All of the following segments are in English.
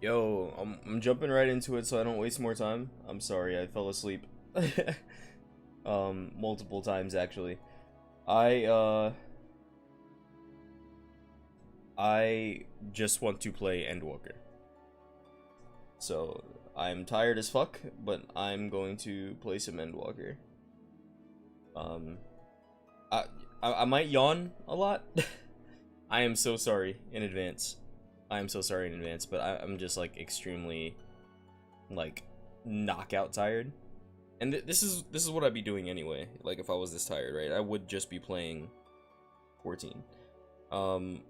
Yo, I'm jumping right into it so I don't waste more time. I'm sorry, I fell asleep. Multiple times actually. I uh I just want to play Endwalker. So I'm tired as fuck, but I'm going to play some Endwalker. Um I I might yawn a lot. I am so sorry in advance. I am so sorry in advance, but I'm just like extremely like knockout tired. And this is what I'd be doing anyway. Like if I was this tired, right? I would just be playing 14. Um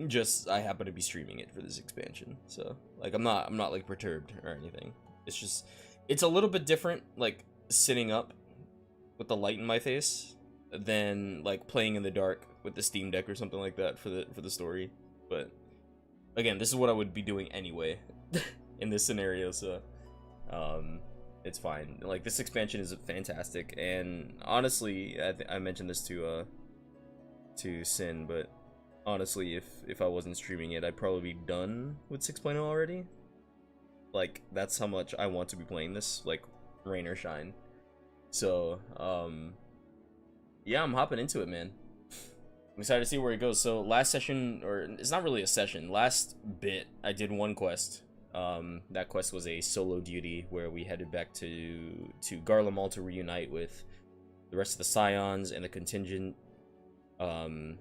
just I happen to be streaming it for this expansion. So, like I'm not like perturbed or anything. It's just it's a little bit different like sitting up with the light in my face than like playing in the dark with the Steam Deck or something like that for the story. But again, this is what I would be doing anyway in this scenario, so it's fine. Like this expansion is fantastic, and honestly, I mentioned this to Sin, but honestly, if I wasn't streaming it, I'd probably be done with 6.0 already. Like that's how much I want to be playing this, like rain or shine. So yeah, I'm hopping into it, man. I'm excited to see where it goes. So last session, or it's not really a session, last bit I did one quest. That quest was a solo duty where we headed back to Garlemald to reunite with the rest of the Scions and the contingent, and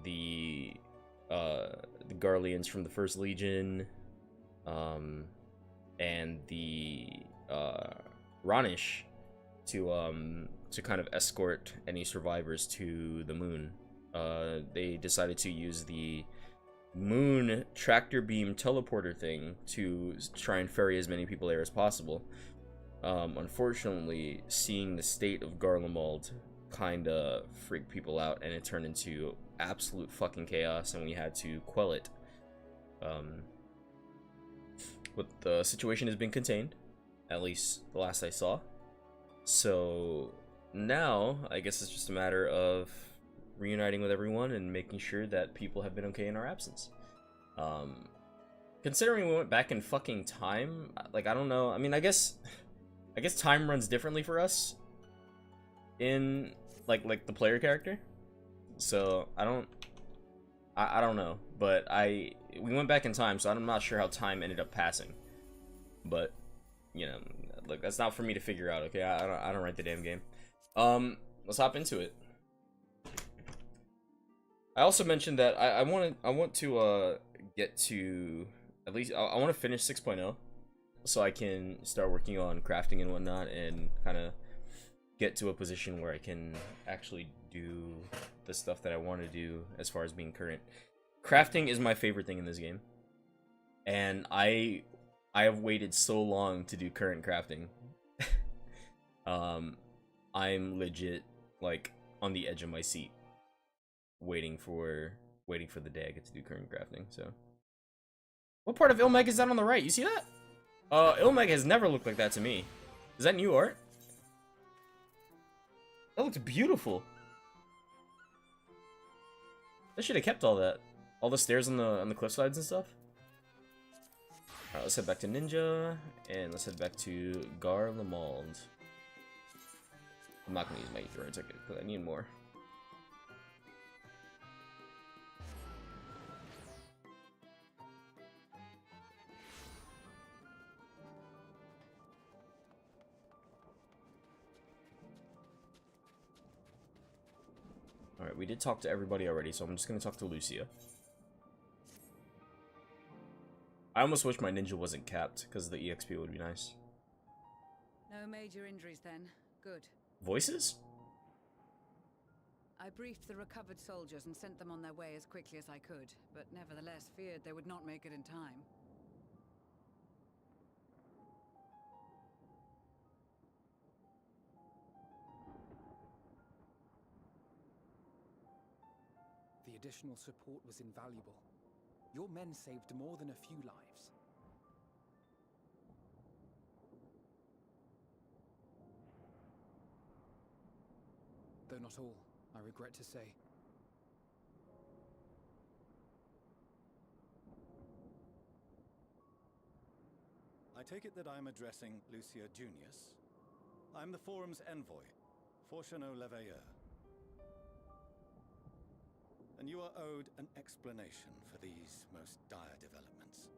the Garleans from the First Legion, and the Ranish to kind of escort any survivors to the moon. They decided to use the moon tractor beam teleporter thing to try and ferry as many people there as possible. Unfortunately, seeing the state of Garlemald kinda freaked people out, and it turned into absolute fucking chaos, and we had to quell it. But the situation has been contained, at least the last I saw. So now, I guess it's just a matter of reuniting with everyone and making sure that people have been okay in our absence. Considering we went back in fucking time, like I don't know. I mean, I guess time runs differently for us in like the player character. So I don't know, but we went back in time, so I'm not sure how time ended up passing. But you know, look, that's not for me to figure out. Okay, I don't write the damn game. Let's hop into it. I also mentioned that I want to get to at least I want to finish 6.0 so I can start working on crafting and whatnot, and kind of get to a position where I can actually do the stuff that I want to do as far as being current. Crafting is my favorite thing in this game, and I have waited so long to do current crafting. I'm legit like on the edge of my seat, waiting for the day I get to do current crafting. So, what part of Ilmeg is that on the right? You see that? Ilmeg has never looked like that to me. Is that new art? That looks beautiful. I should have kept all that. All the stairs on the cliff sides and stuff. Alright, let's head back to Ninja, and let's head back to Garlemald. I'm not gonna use my ether ticket because I need more. Alright, we did talk to everybody already, so I'm just gonna talk to Lucia. I almost wish my ninja wasn't capped, because the EXP would be nice. No major injuries then. Good. Voices? I briefed the recovered soldiers and sent them on their way as quickly as I could, but nevertheless feared they would not make it in time. The additional support was invaluable. Your men saved more than a few lives. Though not all, I regret to say. I take it that I'm addressing Lucia Junius. I'm the Forum's envoy, Fortuneau Leveilleur. And you are owed an explanation for these most dire developments.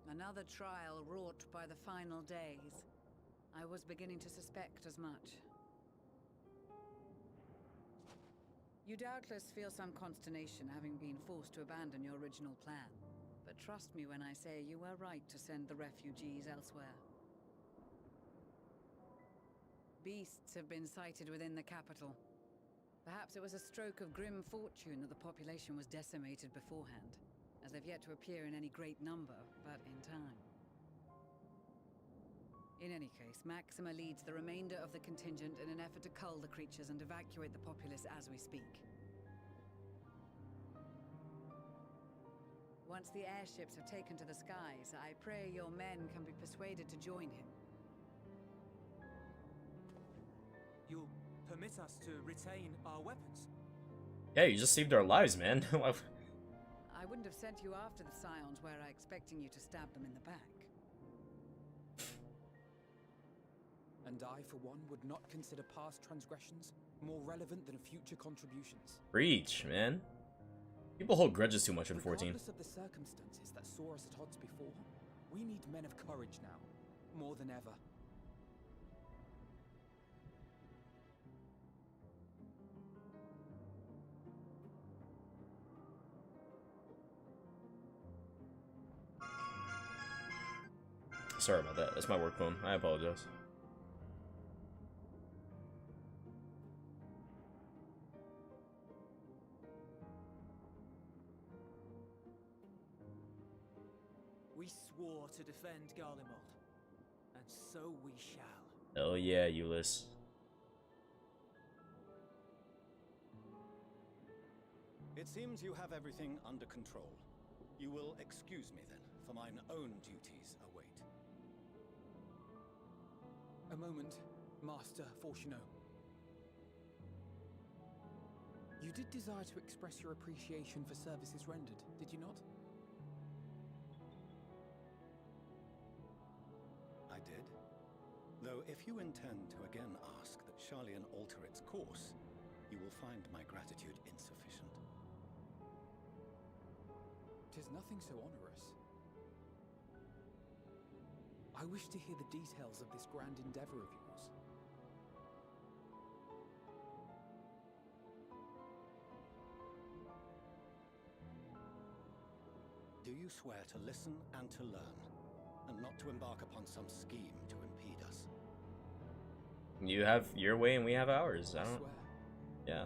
Another trial wrought by the final days. I was beginning to suspect as much. You doubtless feel some consternation having been forced to abandon your original plan. But trust me when I say you were right to send the refugees elsewhere. Beasts have been sighted within the capital. Perhaps it was a stroke of grim fortune that the population was decimated beforehand, as they've yet to appear in any great number, but in time. In any case, Maxima leads the remainder of the contingent in an effort to cull the creatures and evacuate the populace as we speak. Once the airships have taken to the skies, I pray your men can be persuaded to join him. You'll permit us to retain our weapons? Yeah, you just saved our lives, man. I wouldn't have sent you after the Scions were I expecting you to stab them in the back. And I, for one, would not consider past transgressions more relevant than future contributions. Preach, man. People hold grudges too much in 14. Regardless of the circumstances that saw us at odds before, we need men of courage now, more than ever. Sorry about that. That's my work phone. I apologize. We swore to defend Garlemald, and so we shall. Hell yeah, Euless. It seems you have everything under control. You will excuse me then, for mine own duties await. A moment, Master Fortuneau. You did desire to express your appreciation for services rendered, did you not? I did. Though if you intend to again ask that Charlian alter its course, you will find my gratitude insufficient. 'Tis nothing so onerous. I wish to hear the details of this grand endeavor of yours. Do you swear to listen and to learn, and not to embark upon some scheme to impede us? You have your way and we have ours. I I don't... swear. Yeah.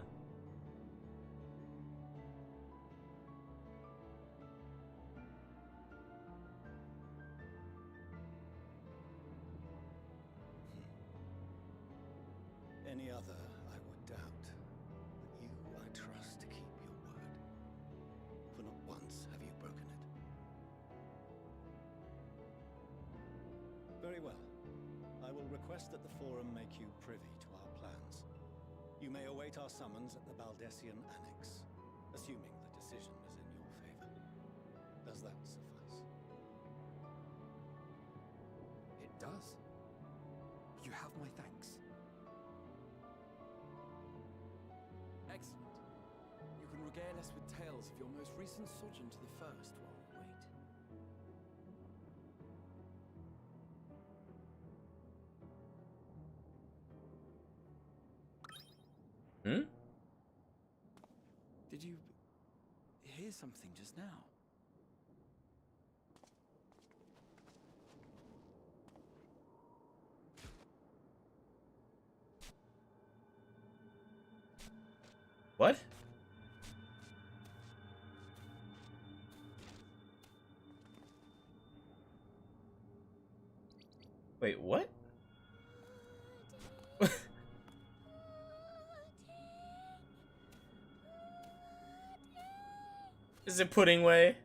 Any other I would doubt, but you I trust to keep your word. For not once have you broken it. Very well. I will request that the Forum make you privy to our plans. You may await our summons at the Baldessian Annex, assuming the decision is in your favor. Does that suffice? It does. You have my thanks. Excellent. You can regale us with tales of your most recent sojourn to the First while we wait. Hmm? Did you hear something just now? What? Wait, what? Is it pudding way?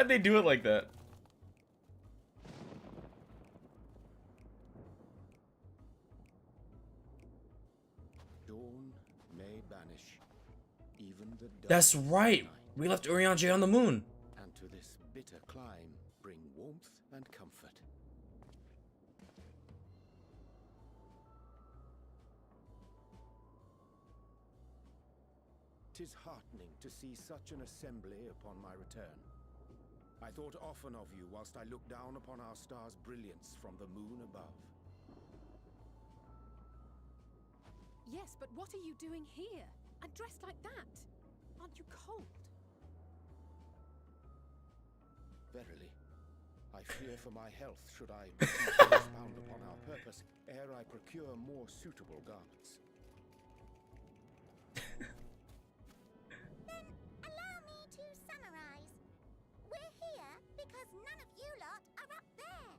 Why'd they do it like that? Dawn may banish even the That's darkest right. night, We left Urianger on the moon. and to this bitter clime bring warmth and comfort. 'Tis heartening to see such an assembly upon my return. I thought often of you whilst I looked down upon our star's brilliance from the moon above. Yes, but what are you doing here? And dressed like that? Aren't you cold? Verily, I fear for my health should I proceed to expound upon our purpose ere I procure more suitable garments. Then allow me to summarize. We're here because none of you lot are up there.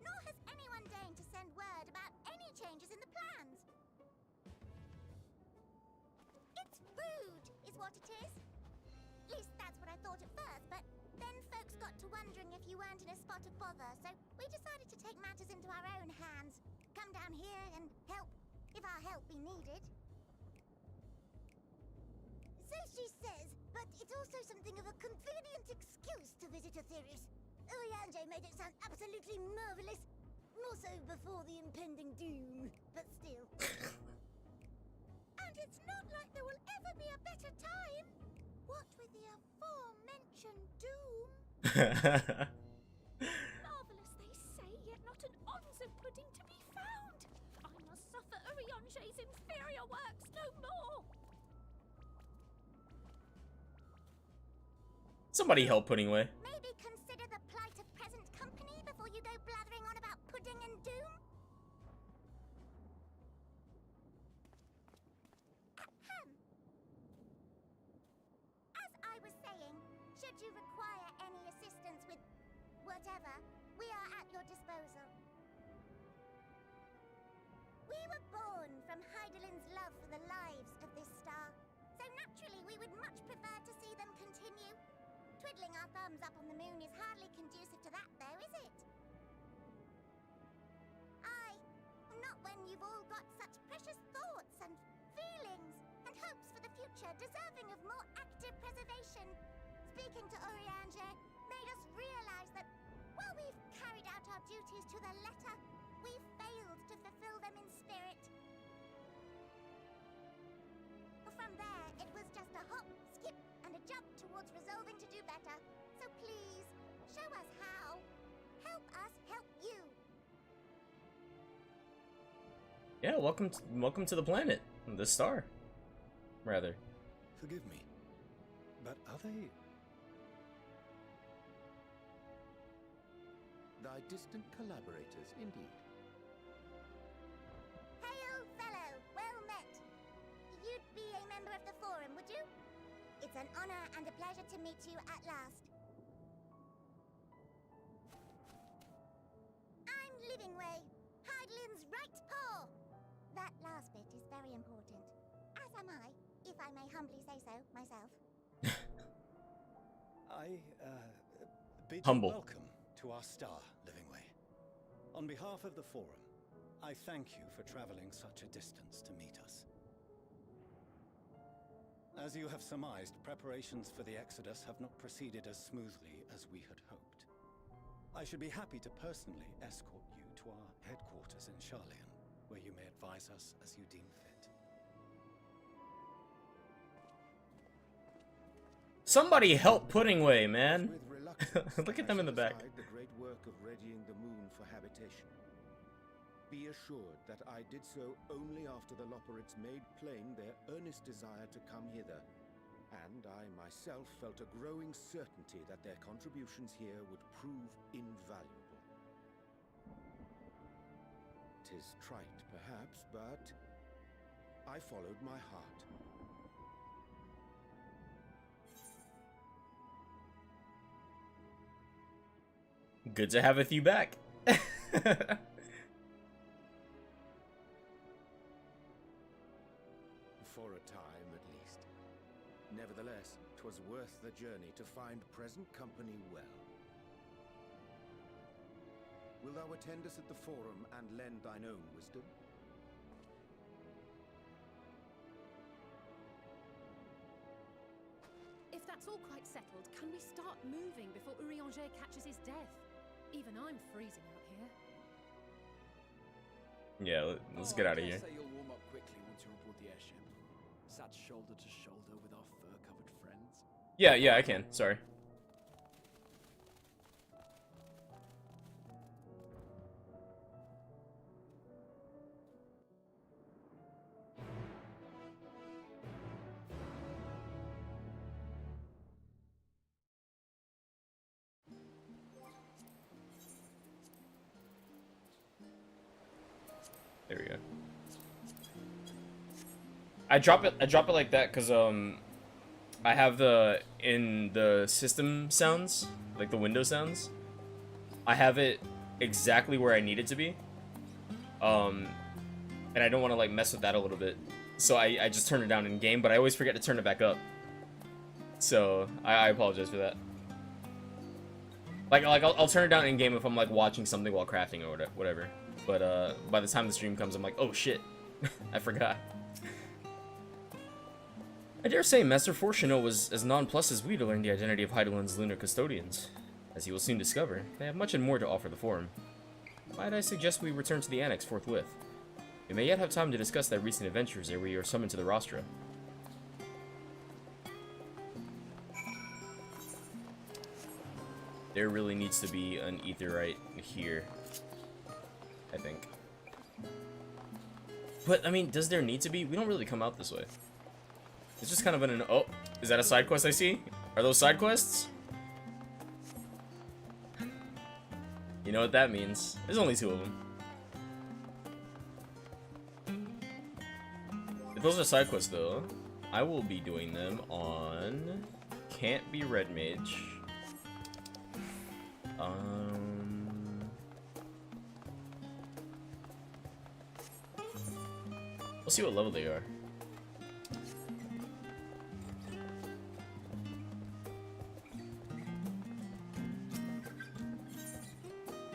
Nor has anyone deigned to send word about any changes in the plans. It's rude, is what it is. At least that's what I thought at first, but then folks got to wondering if you weren't in a spot of bother, so we decided to take matters into our own hands. Come down here and help, if our help be needed. So she says, but it's also something of a convenient excuse to visit Aetherius. Urianger made it sound absolutely marvelous. More so before the impending doom, but still. And it's not like there will ever be a better time. What with the aforementioned doom? Marvelous, they say, yet not an ounce of pudding to be found. I must suffer Urianger's inferior works no more. Somebody help Pudding away. Maybe consider the plight of present company before you go blathering on about pudding and doom? Ahem. As I was saying, should you require any assistance with whatever, we are at your disposal. We were born from Heidelin's love for the lives of this star, so naturally we would much prefer to see them continue. Twiddling our thumbs up on the moon is hardly conducive to that, though, is it? Aye, not when you've all got such precious thoughts and feelings and hopes for the future deserving of more active preservation. Speaking to Urianger made us realize that while we've carried out our duties to the letter, we've failed to fulfill them in spirit. From there, it was just a hop, skip, and a jump towards resolving to do better. So please, show us how. Help us help you. Yeah, welcome to the planet. The star. Rather. Forgive me, but are they... Thy distant collaborators, indeed. Hail, fellow. Well met. You'd be a member of the Forum, would you? It's an honor and a pleasure to meet you at last. I'm Livingway, Heidelin's right paw. That last bit is very important. As am I, if I may humbly say so myself. I, bid Humble. you welcome to our star, Livingway. On behalf of the Forum, I thank you for traveling such a distance to meet us. As you have surmised, preparations for the Exodus have not proceeded as smoothly as we had hoped. I should be happy to personally escort you to our headquarters in Charlian, where you may advise us as you deem fit. Somebody help Pudding away, man. With reluctance, Look at them I in the set back. aside the great work of readying the moon for habitation. Be assured that I did so only after the Loperids made plain their earnest desire to come hither, and I myself felt a growing certainty that their contributions here would prove invaluable. 'Tis trite, perhaps, but I followed my heart. Good to have with you back. For a time, at least. Nevertheless, 'twas worth the journey to find present company well. Wilt thou attend us at the forum and lend thine own wisdom? If that's all quite settled, can we start moving before Urianger catches his death? Even I'm freezing out here. Yeah, let's get out of here. Say you'll warm up quickly once you're aboard the airship. Sat shoulder to shoulder with our fur-covered friends. Yeah, I can. Sorry. There we go. I drop it like that because I have in the system sounds, like the window sounds, I have it exactly where I need it to be. And I don't want to like mess with that a little bit. So I just turn it down in game, but I always forget to turn it back up. So I apologize for that. Like I'll turn it down in game if I'm like watching something while crafting or whatever. But by the time the stream comes, I'm like, oh shit, I forgot. I dare say Master Fortuno was as nonplussed as we to learn the identity of Heideland's lunar custodians. As he will soon discover, they have much and more to offer the Forum. Might I suggest we return to the Annex forthwith? We may yet have time to discuss their recent adventures ere we are summoned to the Rostra. There really needs to be an Aetheryte here, I think. But, I mean, does there need to be? We don't really come out this way. It's just kind of an... Oh, is that a side quest I see? Are those side quests? You know what that means. There's only 2 of them. If those are side quests, though, I will be doing them on... Can't be Red Mage. We'll see what level they are.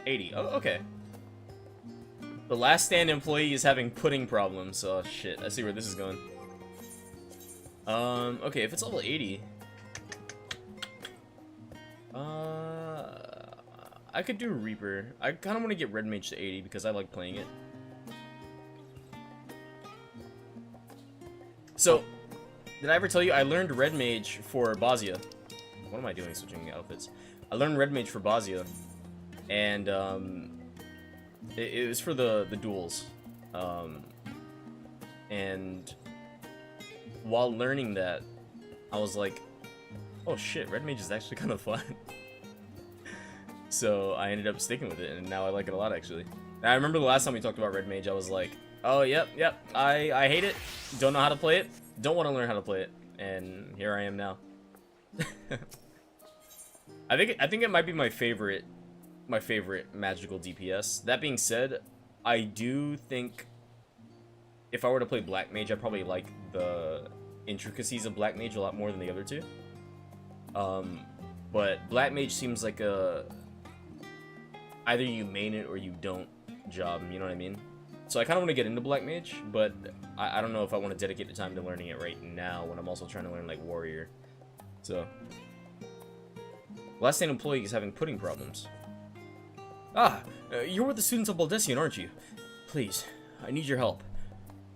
$80. Oh, okay. The last stand employee is having pudding problems. Oh shit, I see where this is going. Okay, if it's level 80. I could do Reaper. I kind of want to get Red Mage to 80 because I like playing it. So, did I ever tell you I learned Red Mage for Bazia? What am I doing switching outfits? I learned Red Mage for Bazia, and it was for the duels. And while learning that, I was like, oh shit, Red Mage is actually kind of fun. So I ended up sticking with it, and now I like it a lot, actually. And I remember the last time we talked about Red Mage, I was like, oh, yep, I hate it, don't know how to play it, don't want to learn how to play it, and here I am now. I think it might be my favorite magical DPS. That being said, I do think if I were to play Black Mage, I'd probably like the intricacies of Black Mage a lot more than the other two. But Black Mage seems like a either you main it or you don't job, you know what I mean? So I kind of want to get into Black Mage, but I don't know if I want to dedicate the time to learning it right now when I'm also trying to learn, like, Warrior. So. Last stand employee is having pudding problems. Ah, you're with the students of Baldessian, aren't you? Please, I need your help.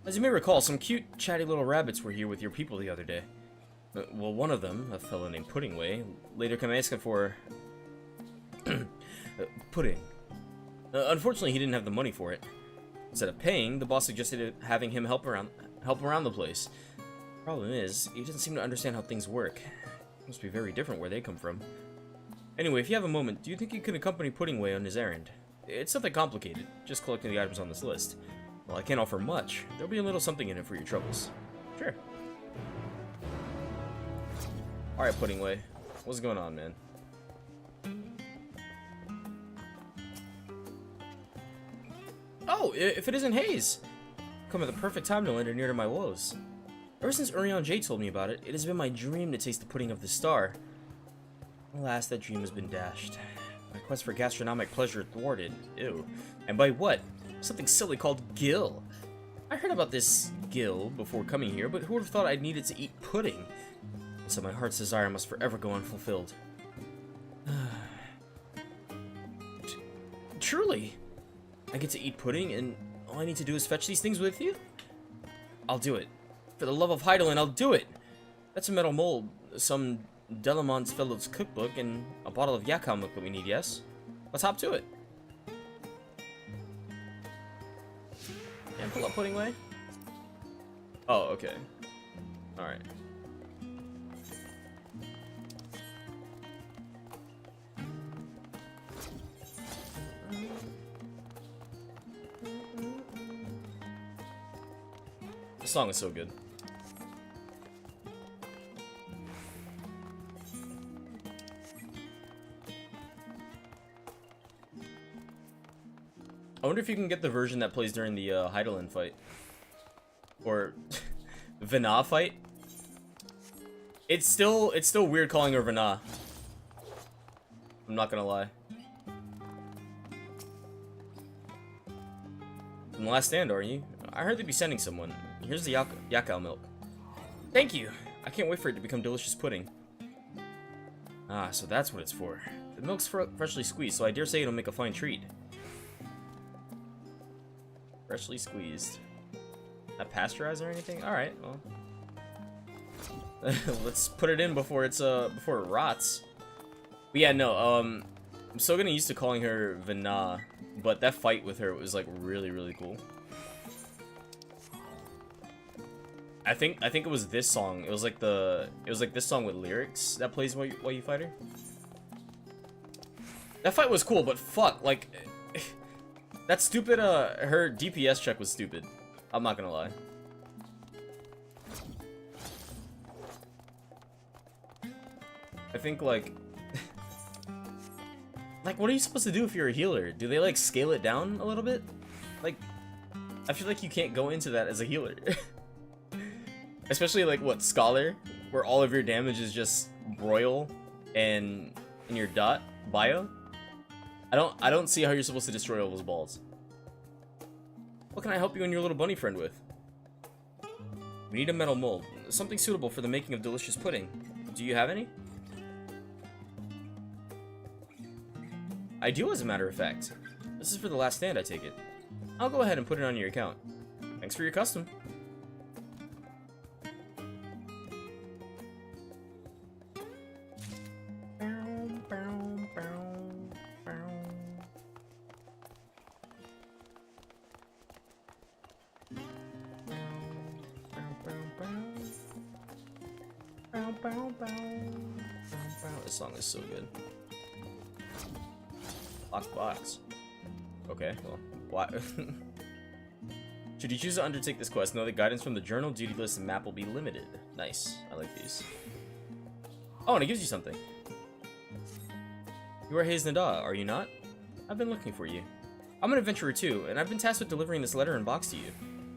As you may recall, some cute, chatty little rabbits were here with your people the other day. Well, one of them, a fellow named Puddingway, later came asking for... pudding. Unfortunately, he didn't have the money for it. Instead of paying, the boss suggested having him help around the place. Problem is, he doesn't seem to understand how things work. Must be very different where they come from. Anyway, if you have a moment, do you think you could accompany Puddingway on his errand? It's nothing complicated, just collecting the items on this list. Well, I can't offer much. There'll be a little something in it for your troubles. Sure. Alright, Puddingway. What's going on, man? Oh, if it isn't Hayes! Come at the perfect time to lend an ear to my woes. Ever since Urian J told me about it, it has been my dream to taste the pudding of the star. Alas, that dream has been dashed. My quest for gastronomic pleasure thwarted. Ew. And by what? Something silly called Gil. I heard about this Gil before coming here, but who would have thought I'd needed to eat pudding? And so my heart's desire must forever go unfulfilled. Truly! I get to eat pudding, and all I need to do is fetch these things with you? I'll do it. For the love of Heidelin, I'll do it! That's a metal mold, some Delamont's Fellow's cookbook, and a bottle of Yakao milk that we need, yes? Let's hop to it. And pull up pudding way? Oh, okay. Alright. The song is so good. I wonder if you can get the version that plays during the Heidelin fight. Or Vana fight. It's still weird calling her Vana. I'm not gonna lie. From the last stand, are you? I heard they'd be sending someone. Here's the Yakao milk. Thank you! I can't wait for it to become delicious pudding. Ah, so that's what it's for. The milk's freshly squeezed, so I dare say it'll make a fine treat. Freshly squeezed. Not pasteurized or anything? Alright, well. Let's put it in before it's before it rots. But yeah, no, I'm still gonna used to calling her Vana, but that fight with her was like really cool. I think it was this song. It was like this song with lyrics that plays while you fight her. That fight was cool, but fuck, like that stupid her DPS check was stupid. I'm not gonna lie. I think like what are you supposed to do if you're a healer? Do they like scale it down a little bit? Like I feel like you can't go into that as a healer. Especially like what, Scholar, where all of your damage is just broil and in your dot bio. I don't see how you're supposed to destroy all those balls. What can I help you and your little bunny friend with? We need a metal mold, something suitable for the making of delicious pudding. Do you have any? I do, as a matter of fact. This is for the last stand, I take it. I'll go ahead and put it on your account. Thanks for your custom. This song is so good. Box. Okay, well, why? Should you choose to undertake this quest, know that guidance from the journal, duty list, and map will be limited. Nice. I like these. Oh, and it gives you something. You are Hayes Nada, are you not? I've been looking for you. I'm an adventurer too, and I've been tasked with delivering this letter and box to you.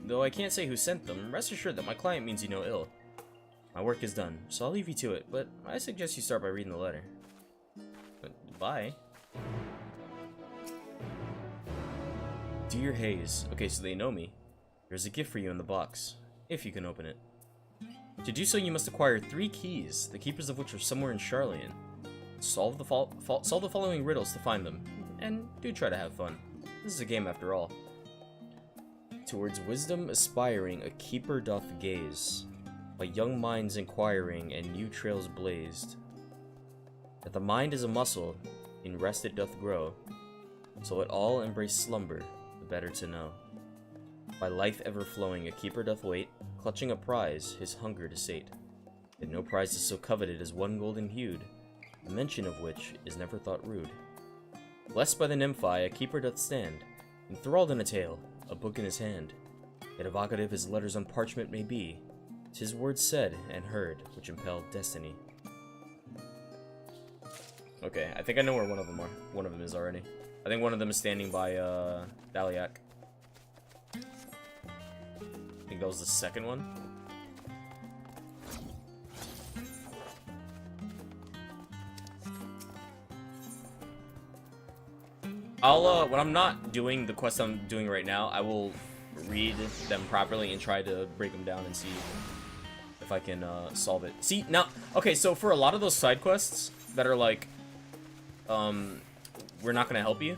Though I can't say who sent them, rest assured that my client means you no ill. My work is done, so I'll leave you to it, but I suggest you start by reading the letter. Bye. Dear Hayes, okay, so they know me. There's a gift for you in the box, if you can open it. To do so, you must acquire 3 keys, the keepers of which are somewhere in Charlian. Solve the following riddles to find them, and do try to have fun. This is a game after all. Towards wisdom aspiring, a keeper doth gaze, by young minds inquiring, and new trails blazed. That the mind is a muscle, in rest it doth grow, so it all embrace slumber, the better to know. By life ever flowing, a keeper doth wait, clutching a prize, his hunger to sate. Yet no prize is so coveted as one golden hued, the mention of which is never thought rude. Blessed by the nymphi, a keeper doth stand, enthralled in a tale, a book in his hand. Yet evocative his letters on parchment may be, 'tis words said and heard which impel destiny. Okay, I think I know where one of them is already. I think one of them is standing by Daliak. I think that was the second one. I'll when I'm not doing the quest I'm doing right now, I will read them properly and try to break them down and see if I can solve it. See, now, okay, so for a lot of those side quests that are like, we're not gonna help you,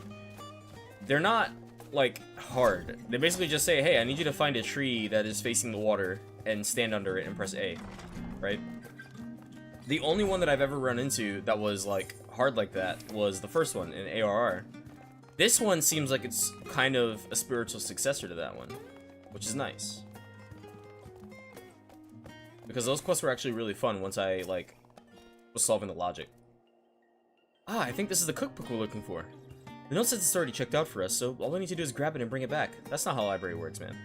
they're not like hard. They basically just say, hey, I need you to find a tree that is facing the water and stand under it and press A, right? The only one that I've ever run into that was like hard like that was the first one in ARR. This one seems like it's kind of a spiritual successor to that one, which is nice. Because those quests were actually really fun once I, like, was solving the logic. Ah, I think this is the cookbook we're looking for. The note says it's already checked out for us, so all we need to do is grab it and bring it back. That's not how a library works, man.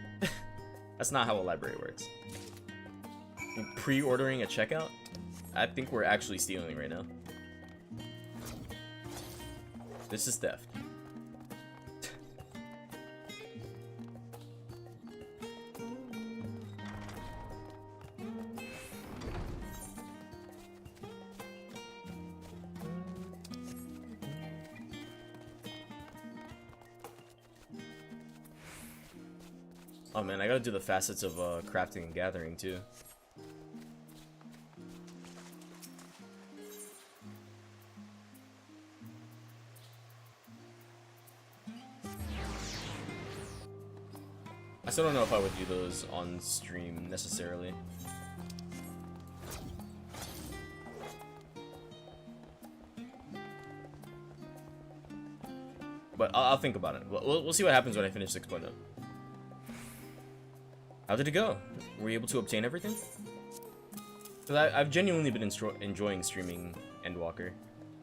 That's not how a library works. Pre-ordering a checkout? I think we're actually stealing right now. This is theft. Oh man, I gotta do the facets of crafting and gathering too. I still don't know if I would do those on stream necessarily. But I'll think about it. We'll see what happens when I finish 6.0. How did it go? Were you able to obtain everything? Because I've genuinely been enjoying streaming Endwalker.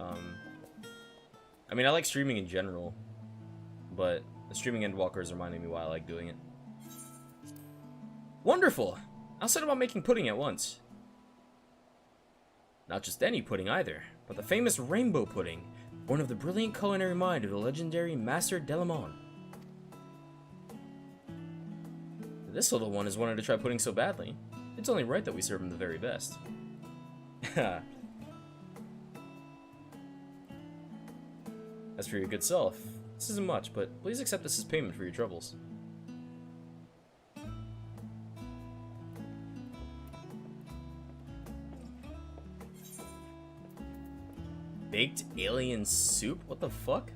I mean, I like streaming in general, but streaming Endwalker is reminding me why I like doing it. Wonderful! I'll set about making pudding at once. Not just any pudding either, but the famous rainbow pudding, born of the brilliant culinary mind of the legendary Master Delamon. This little one has wanted to try pudding so badly. It's only right that we serve him the very best. As for your good self, this isn't much, but please accept this as payment for your troubles. Baked alien soup? What the fuck?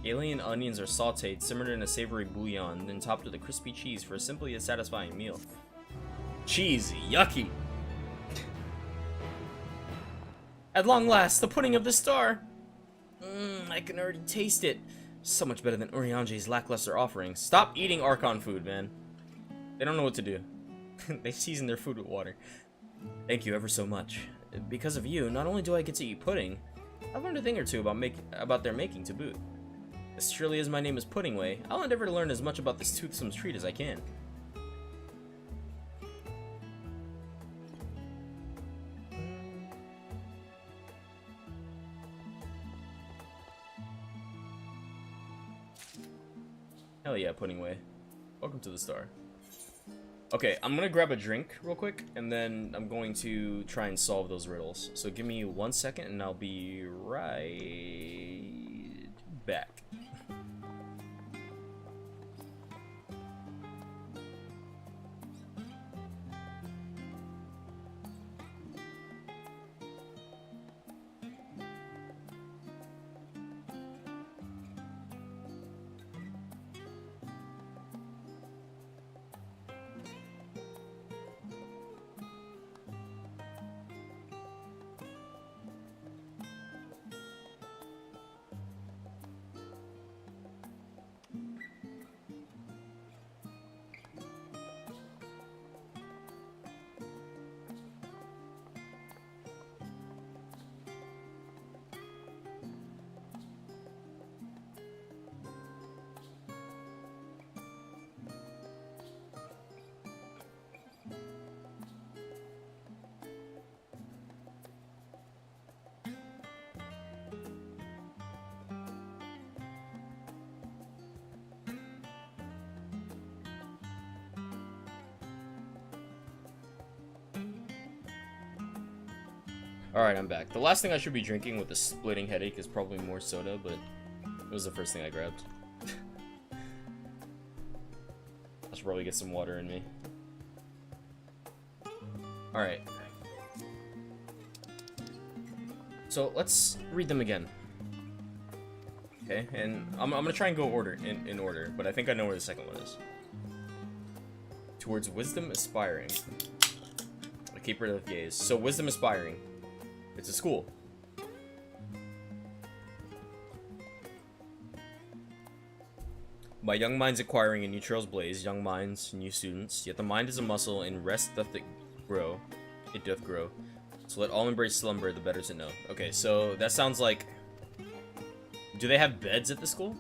Alien onions are sauteed, simmered in a savory bouillon, then topped with a crispy cheese for a simply a satisfying meal. Cheese, yucky! At long last, the pudding of the star! I can already taste it. So much better than Urianger's lackluster offerings. Stop eating Archon food, man. They don't know what to do. They season their food with water. Thank you ever so much. Because of you, not only do I get to eat pudding, I've learned a thing or two about their making to boot. As surely as my name is Puddingway, I'll endeavor to learn as much about this toothsome treat as I can. Hell yeah, Puddingway. Welcome to the star. Okay, I'm gonna grab a drink real quick, and then I'm going to try and solve those riddles. So give me 1 second, and I'll be right back. Alright, I'm back. The last thing I should be drinking with a splitting headache is probably more soda, but It was the first thing I grabbed. I should probably get some water in me. Alright. So let's read them again. Okay, and I'm gonna try and go in order, but I think I know where the second one is. Towards wisdom aspiring. A keeper of gaze. So wisdom aspiring. It's a school. By young minds acquiring and new trails blaze, young minds, new students. Yet the mind is a muscle, and rest doth it grow. It doth grow. So let all embrace slumber, the better to know. Okay, so that sounds like... Do they have beds at the school?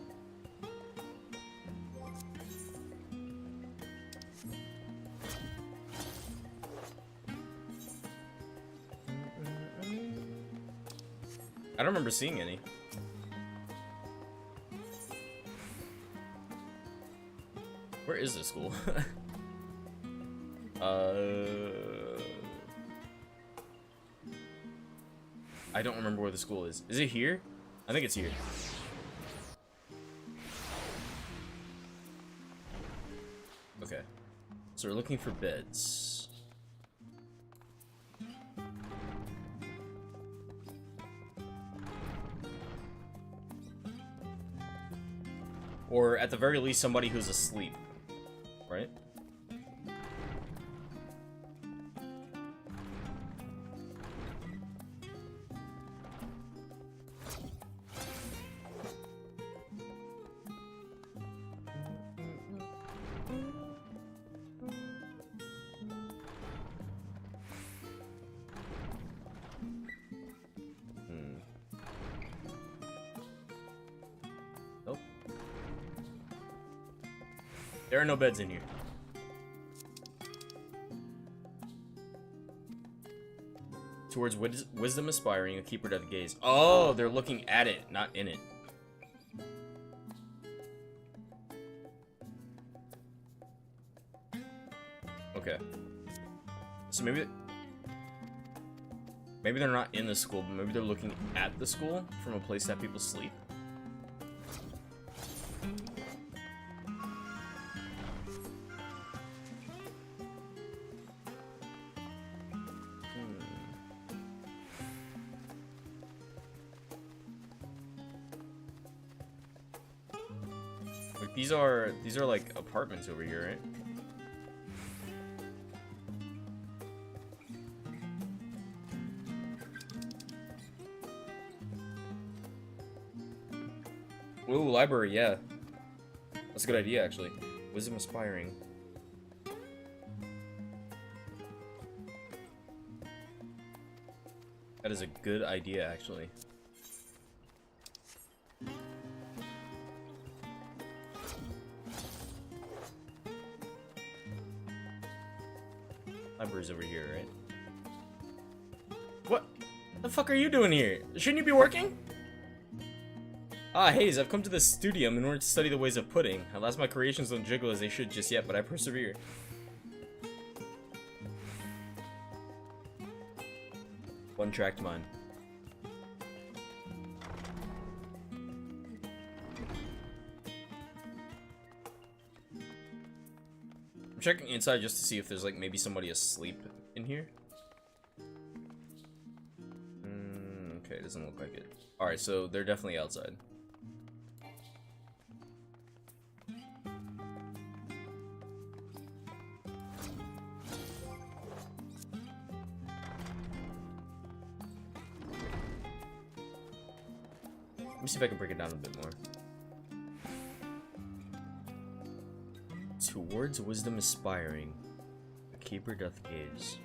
I don't remember seeing any. Where is this school? I don't remember where the school is. Is it here? I think it's here. Okay. So we're looking for beds. Or at the very least, somebody who's asleep. Right? Nope. There are no beds in here. Towards wisdom aspiring, a keeper doth gaze. Oh, they're looking at it, not in it. Okay. So maybe they're not in the school, but maybe they're looking at the school from a place that people sleep. Like these are like apartments over here, right? Ooh, library, yeah. That's a good idea, actually. Wisdom aspiring. That is a good idea, actually. Library's over here, right? What the fuck are you doing here? Shouldn't you be working? Ah, Hayes, I've come to this studium in order to study the ways of pudding. Alas, my creations don't jiggle as they should just yet, but I persevere. One-tracked mind. I'm checking inside just to see if there's like maybe somebody asleep in here. Okay, it doesn't look like it. Alright, so they're definitely outside. Let me see if I can break it down a bit more. Towards wisdom aspiring, a keeper doth gaze.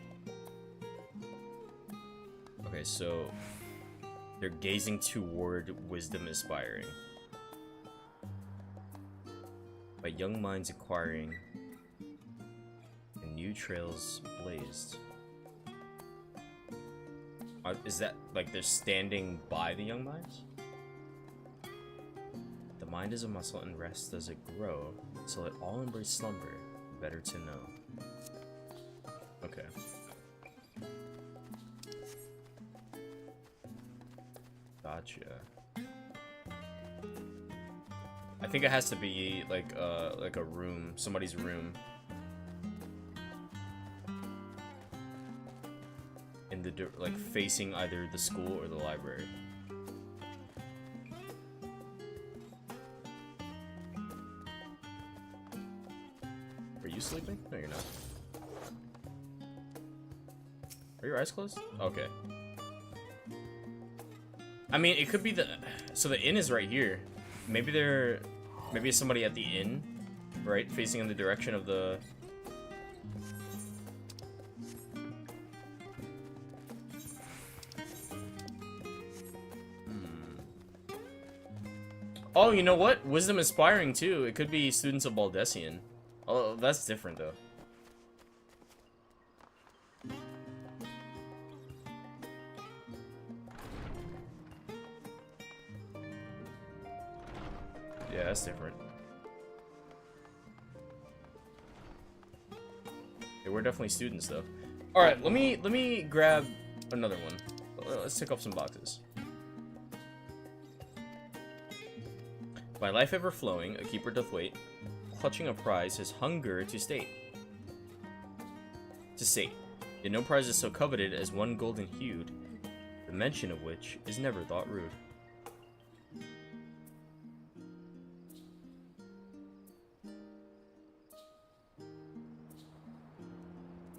Okay, so they're gazing toward wisdom aspiring. By young minds acquiring, and new trails blazed. Is that like they're standing by the young minds? The mind is a muscle and rest does it grow, so let all embrace slumber, better to know. Okay. Gotcha. I think it has to be like a room, somebody's room. In the like facing either the school or the library. Are you sleeping? No, you're not. Are your eyes closed? Okay. I mean, it could be the... So the inn is right here. Maybe they're... Maybe it's somebody at the inn, right? Facing in the direction of the... Oh, you know what? Wisdom Inspiring, too. It could be students of Baldessian. Oh, that's different, though. Yeah, that's different. Yeah, we're definitely students, though. All right, let me grab another one. Let's tick off some boxes. By life ever flowing, a keeper doth wait, clutching a prize, his hunger to sate. To sate. Yet no prize is so coveted as one golden hued, the mention of which is never thought rude.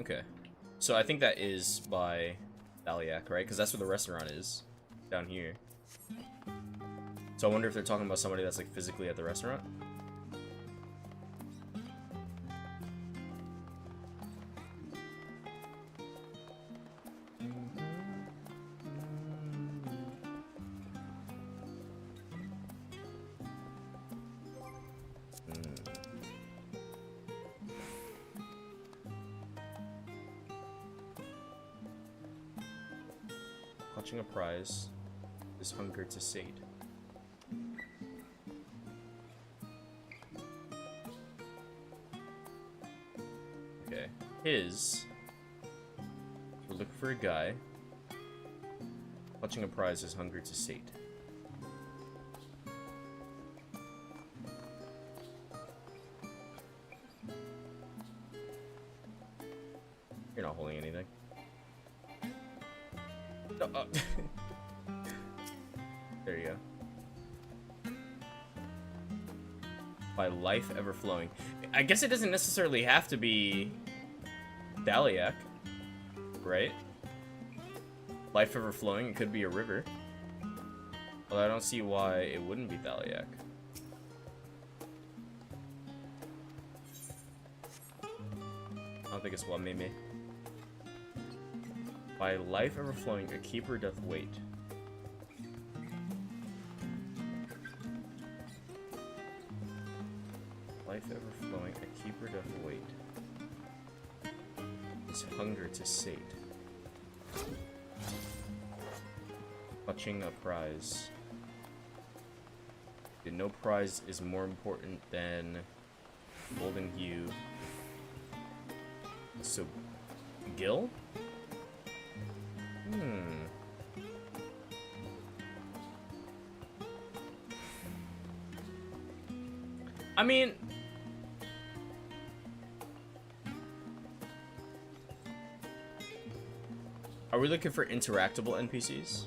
Okay, so I think that is by Thaliak, right? Because that's where the restaurant is, down here. So I wonder if they're talking about somebody that's like physically at the restaurant. Clutching a prize, his hunger to sate. Okay, we're looking for a guy. Clutching a prize, his hunger to sate. You're not holding anything. No, there you go. By life ever flowing. I guess it doesn't necessarily have to be Thaliak, right? Life ever flowing, it could be a river. Well, I don't see why it wouldn't be Thaliak. I don't think it's Wameme. By life ever flowing, a keeper doth wait. Life ever flowing, a keeper doth wait. His hunger to sate. Clutching a prize. No prize is more important than golden hue. So, Gil? I mean, are we looking for interactable NPCs?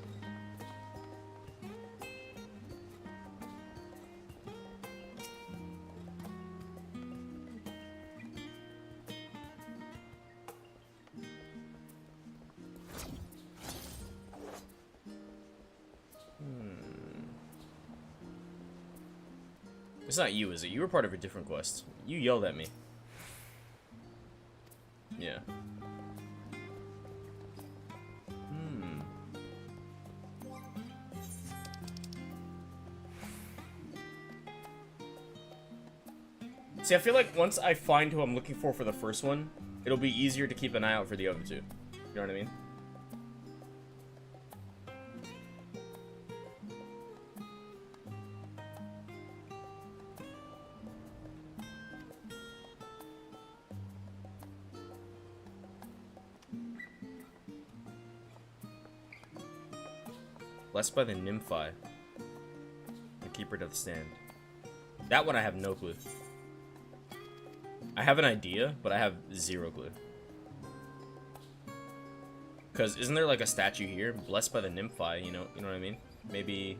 It's not you, is it? You were part of a different quest. You yelled at me. Yeah. See, I feel like once I find who I'm looking for the first one, it'll be easier to keep an eye out for the other two. You know what I mean? Blessed by the Nymphi, the keeper doth stand. That one I have no clue. I have an idea, but I have zero clue. Because isn't there like a statue here? Blessed by the Nymphi, you know what I mean? Maybe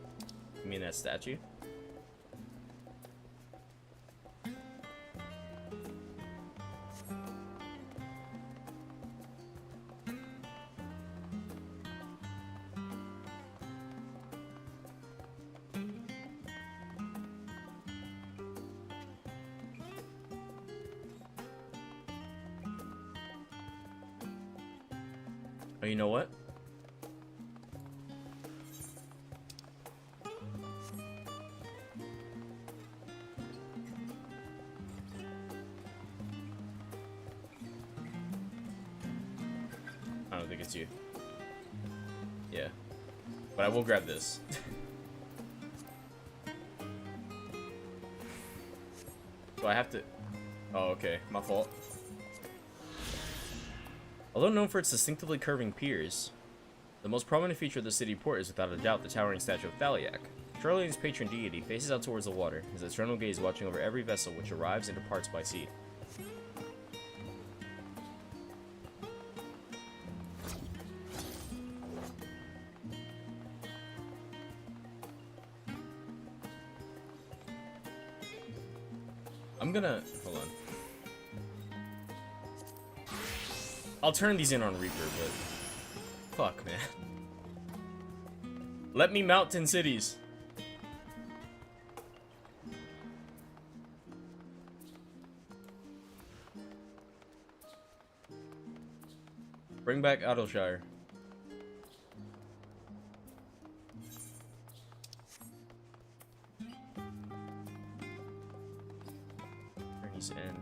you mean that statue? Oh, you know what? I don't think it's you. Yeah. But I will grab this. Do I have to... Oh, okay. My fault. Although known for its distinctively curving piers, the most prominent feature of the city port is without a doubt the towering statue of Thaliak. Charlene's patron deity faces out towards the water, his eternal gaze watching over every vessel which arrives and departs by sea. I'm gonna... hold on. I'll turn these in on Reaper, but... fuck, man. Let me mount 10 cities. Bring back Adalshire. Journey's End.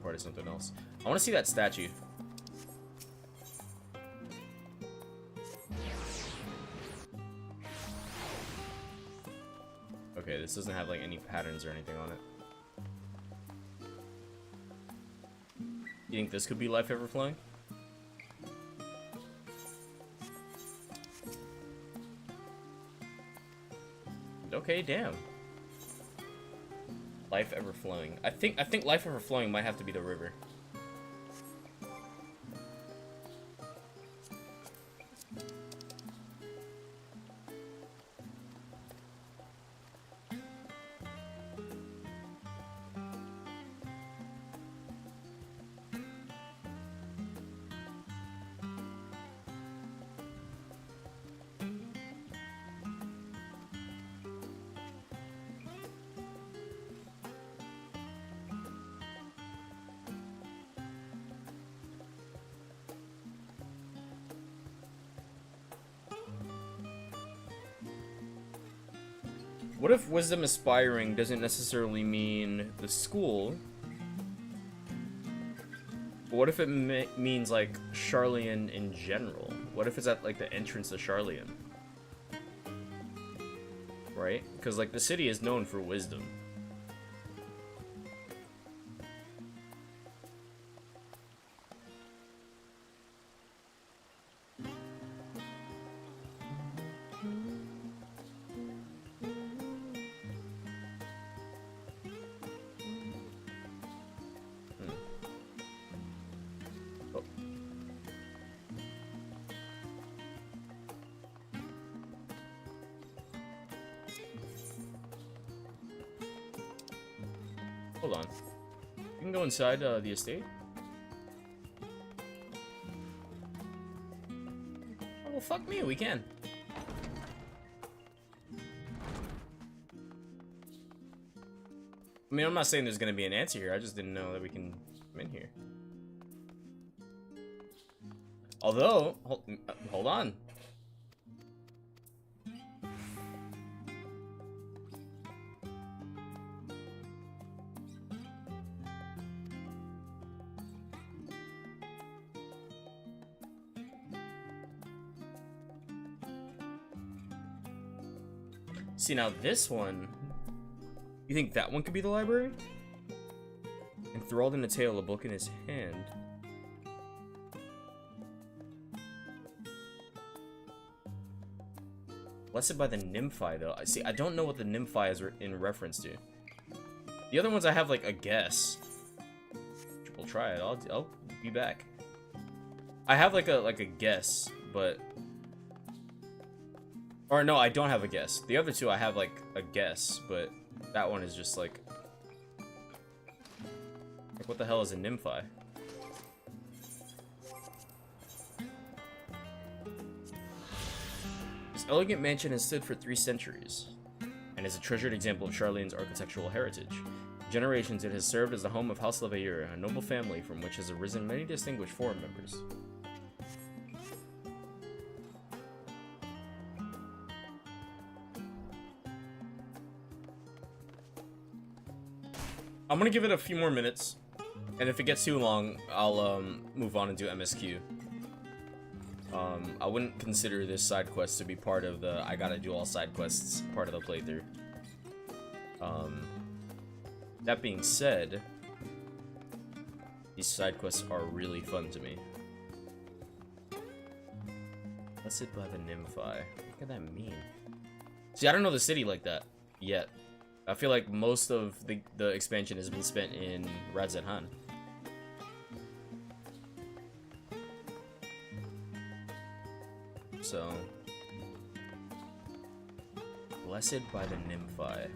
Part of something else. I want to see that statue. Okay, this doesn't have like any patterns or anything on it. You think this could be life ever flowing? Okay, damn. Life ever flowing. I think life ever flowing might have to be the river. What if wisdom aspiring doesn't necessarily mean the school? But what if it means like Charlean in general? What if it's at like the entrance to Charlean? Right? Because like the city is known for wisdom. Hold on. You can go inside the estate? Oh, well, fuck me, we can. I mean, I'm not saying there's gonna be an answer here, I just didn't know that we can come in here. Although, hold on. See, now this one... You think that one could be the library? In enthralled in a tale, a book in his hand. Blessed by the Nymphi, though. See, I don't know what the Nymphi is in reference to. The other ones I have, like, a guess. We'll try it. I'll be back. I have, like a guess, but... Or, no, I don't have a guess. The other two, I have, like, a guess, but that one is just, like... Like, what the hell is a Nymphi? This elegant mansion has stood for 3 centuries, and is a treasured example of Charlene's architectural heritage. For generations, it has served as the home of House Leveilleur, a noble family from which has arisen many distinguished foreign members. I'm gonna give it a few more minutes, and if it gets too long, I'll move on and do MSQ. I wouldn't consider this side quest to be part of the I gotta do all side quests part of the playthrough. That being said, these side quests are really fun to me. Blessed by the Nymphi. What could that mean? See, I don't know the city like that yet. I feel like most of the expansion has been spent in Radz-at-Han. So, blessed by the Nymphi.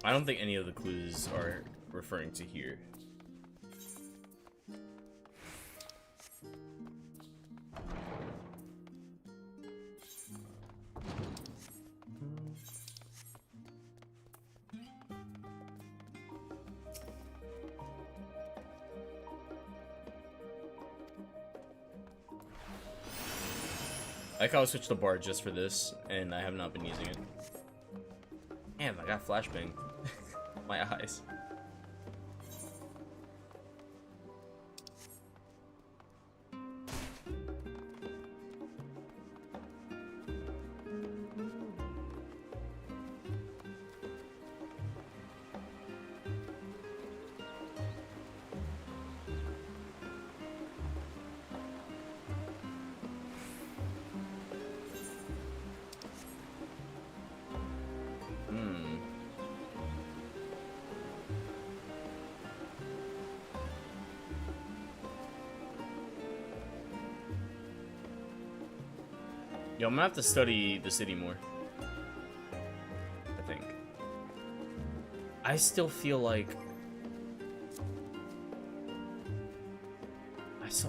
I don't think any of the clues are referring to here. I like how I switched the bar just for this, and I have not been using it. Damn, I got flashbang. My eyes. Yo, I'm gonna have to study the city more. I think. I still feel like...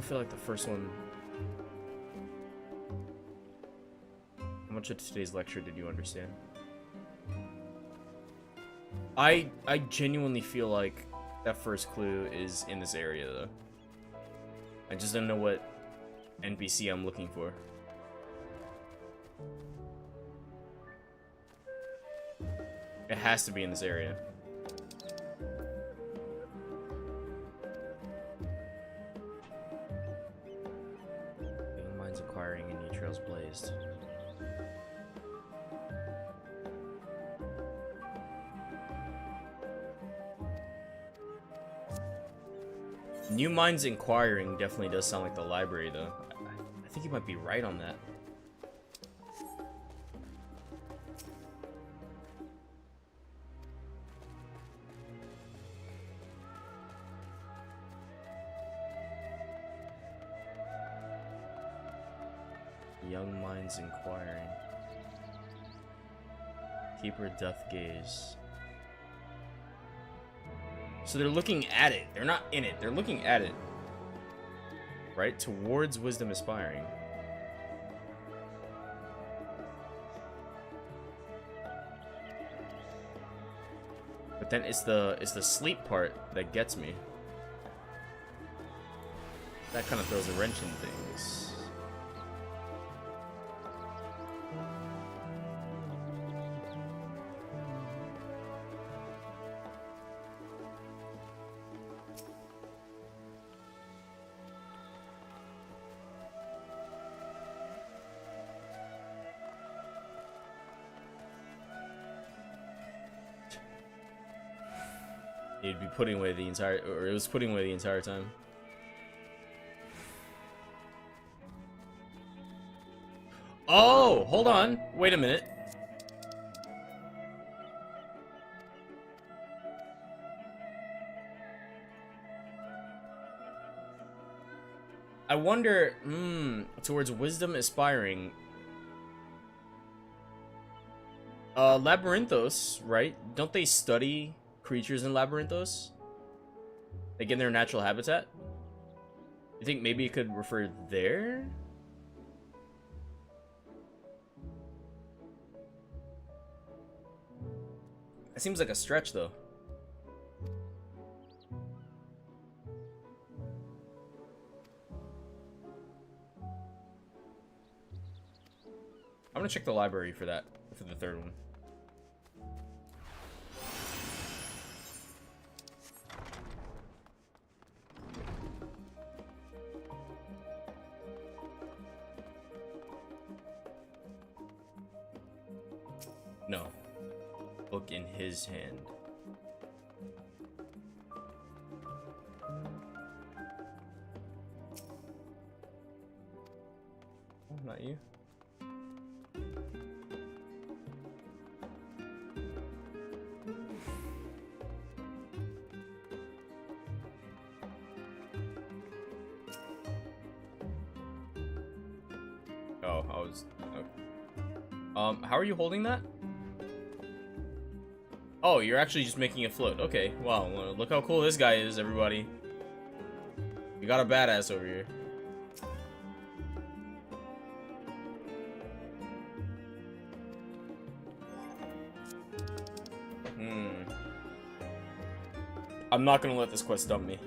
the first one... How much of today's lecture did you understand? I genuinely feel like that first clue is in this area, though. I just don't know what NPC I'm looking for. It has to be in this area. Young minds acquiring and new trails blazed. New minds inquiring definitely does sound like the library, though. I think you might be right on that. Young minds inquiring. Keeper doth gaze. So they're looking at it. They're not in it. They're looking at it. Right? Towards wisdom aspiring. But then it's the sleep part that gets me. That kind of throws a wrench in things. It'd be putting away the entire, or it was putting away the entire time. Oh, hold on. Wait a minute. I wonder, towards wisdom aspiring. Labyrinthos, right? Don't they study creatures in Labyrinthos? Like in their natural habitat? You think maybe it could refer there? That seems like a stretch, though. I'm gonna check the library for that, for the third one. No. Book in his hand. Oh, not you. Oh, I was... Okay. How are you holding that? Oh, you're actually just making it float. Okay, wow. Well, look how cool this guy is, everybody. We got a badass over here. I'm not gonna let this quest dump me.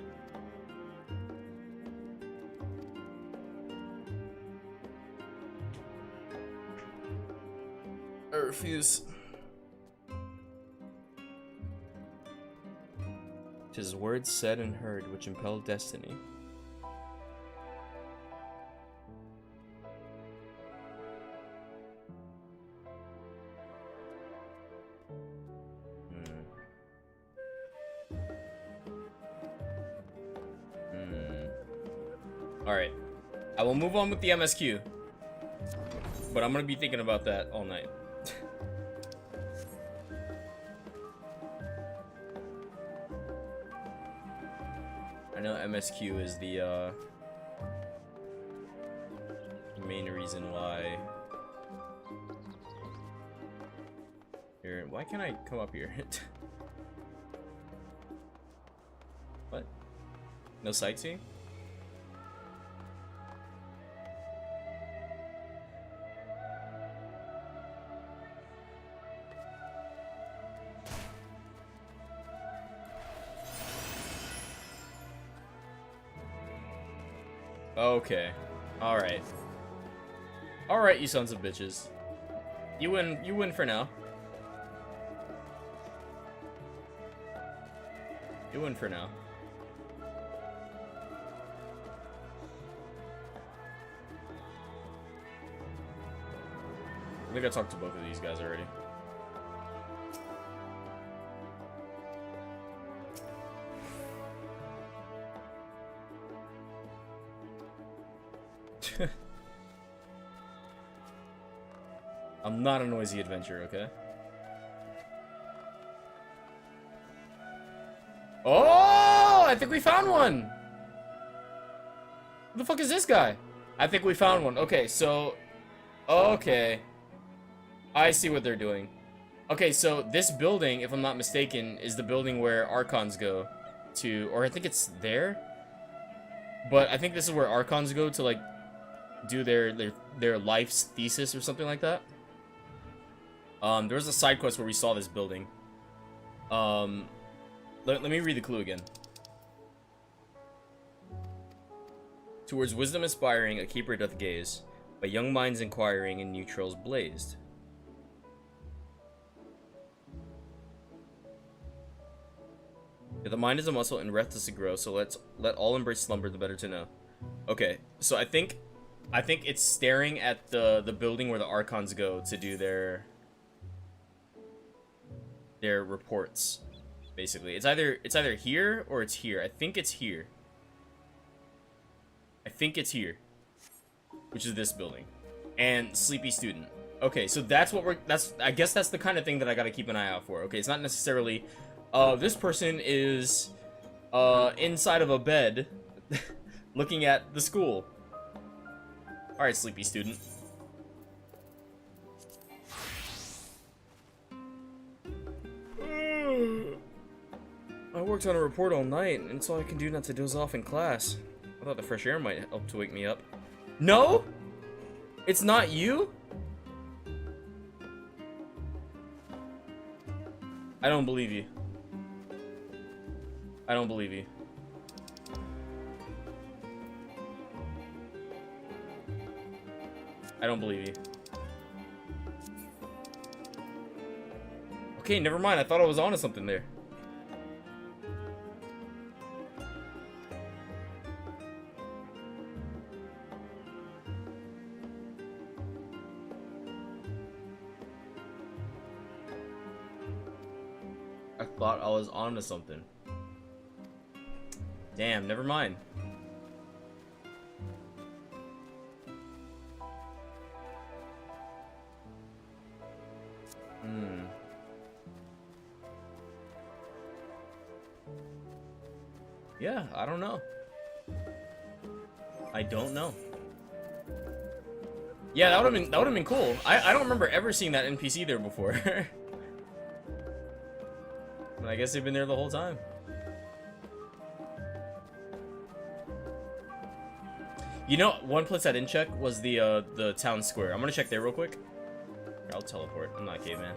I refuse. 'Tis words said and heard which impel destiny. Alright. I will move on with the MSQ. But I'm gonna be thinking about that all night. I know MSQ is the main reason why. Here, why can't I come up here? What? No sightseeing? Okay. Alright. Alright, you sons of bitches. You win for now. You win for now. I think I talked to both of these guys already. I'm not a noisy adventurer, okay? Oh, I think we found one! Who the fuck is this guy? I think we found one. Okay, so... Okay. I see what they're doing. Okay, so this building, if I'm not mistaken, is the building where Archons go to... Or I think it's there? But I think this is where Archons go to, like, do their life's thesis or something like that. There was a side quest where we saw this building. Let me read the clue again. Towards wisdom aspiring, a keeper doth gaze, by young minds inquiring and new trails blazed. Yeah, the mind is a muscle and restless to grow, so let all embrace slumber, the better to know. Okay, so I think it's staring at the building where the Archons go to do their reports. basically. It's either here or it's here. I think it's here. I think it's here, which is this building. And sleepy student. Okay, so that's what I guess that's the kind of thing that I gotta keep an eye out for. Okay, it's not necessarily, this person is, inside of a bed, looking at the school. Alright, sleepy student. I worked on a report all night, and it's all I can do not to doze off in class. I thought the fresh air might help to wake me up. No? It's not you? I don't believe you. I don't believe you. I don't believe you. Okay, never mind. I thought I was onto something there. I thought I was onto something. Damn, never mind. Yeah, I don't know. I don't know. Yeah, that would have been cool. I don't remember ever seeing that NPC there before. But I guess they've been there the whole time. You know, one place I didn't check was the town square. I'm gonna check there real quick. Here, I'll teleport. I'm not a caveman.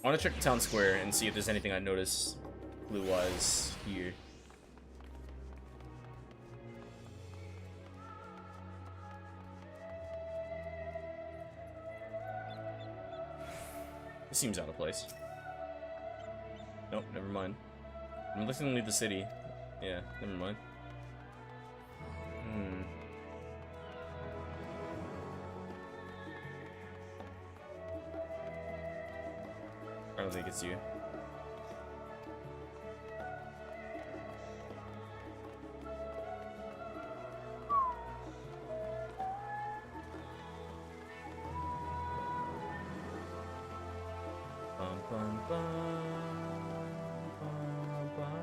I want to check the town square and see if there's anything I noticed clue-wise here. This seems out of place. Nope, never mind. I'm looking to leave the city. Yeah, never mind. I don't think it's you. Bum, bum, bum, bum, bum, bum.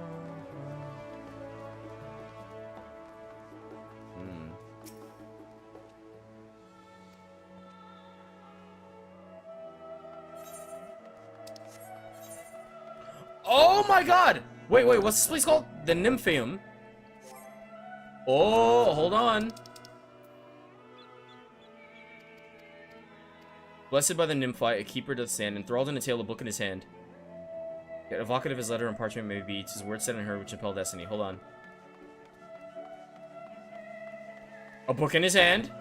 Oh my god! Wait, what's this place called? The Nymphaeum. Oh, hold on. Blessed by the Nymphi, a keeper doth stand, enthralled in a tale, a book in his hand. Yet evocative his letter and parchment may be, 'tis words said in her which impel destiny. Hold on. A book in his hand?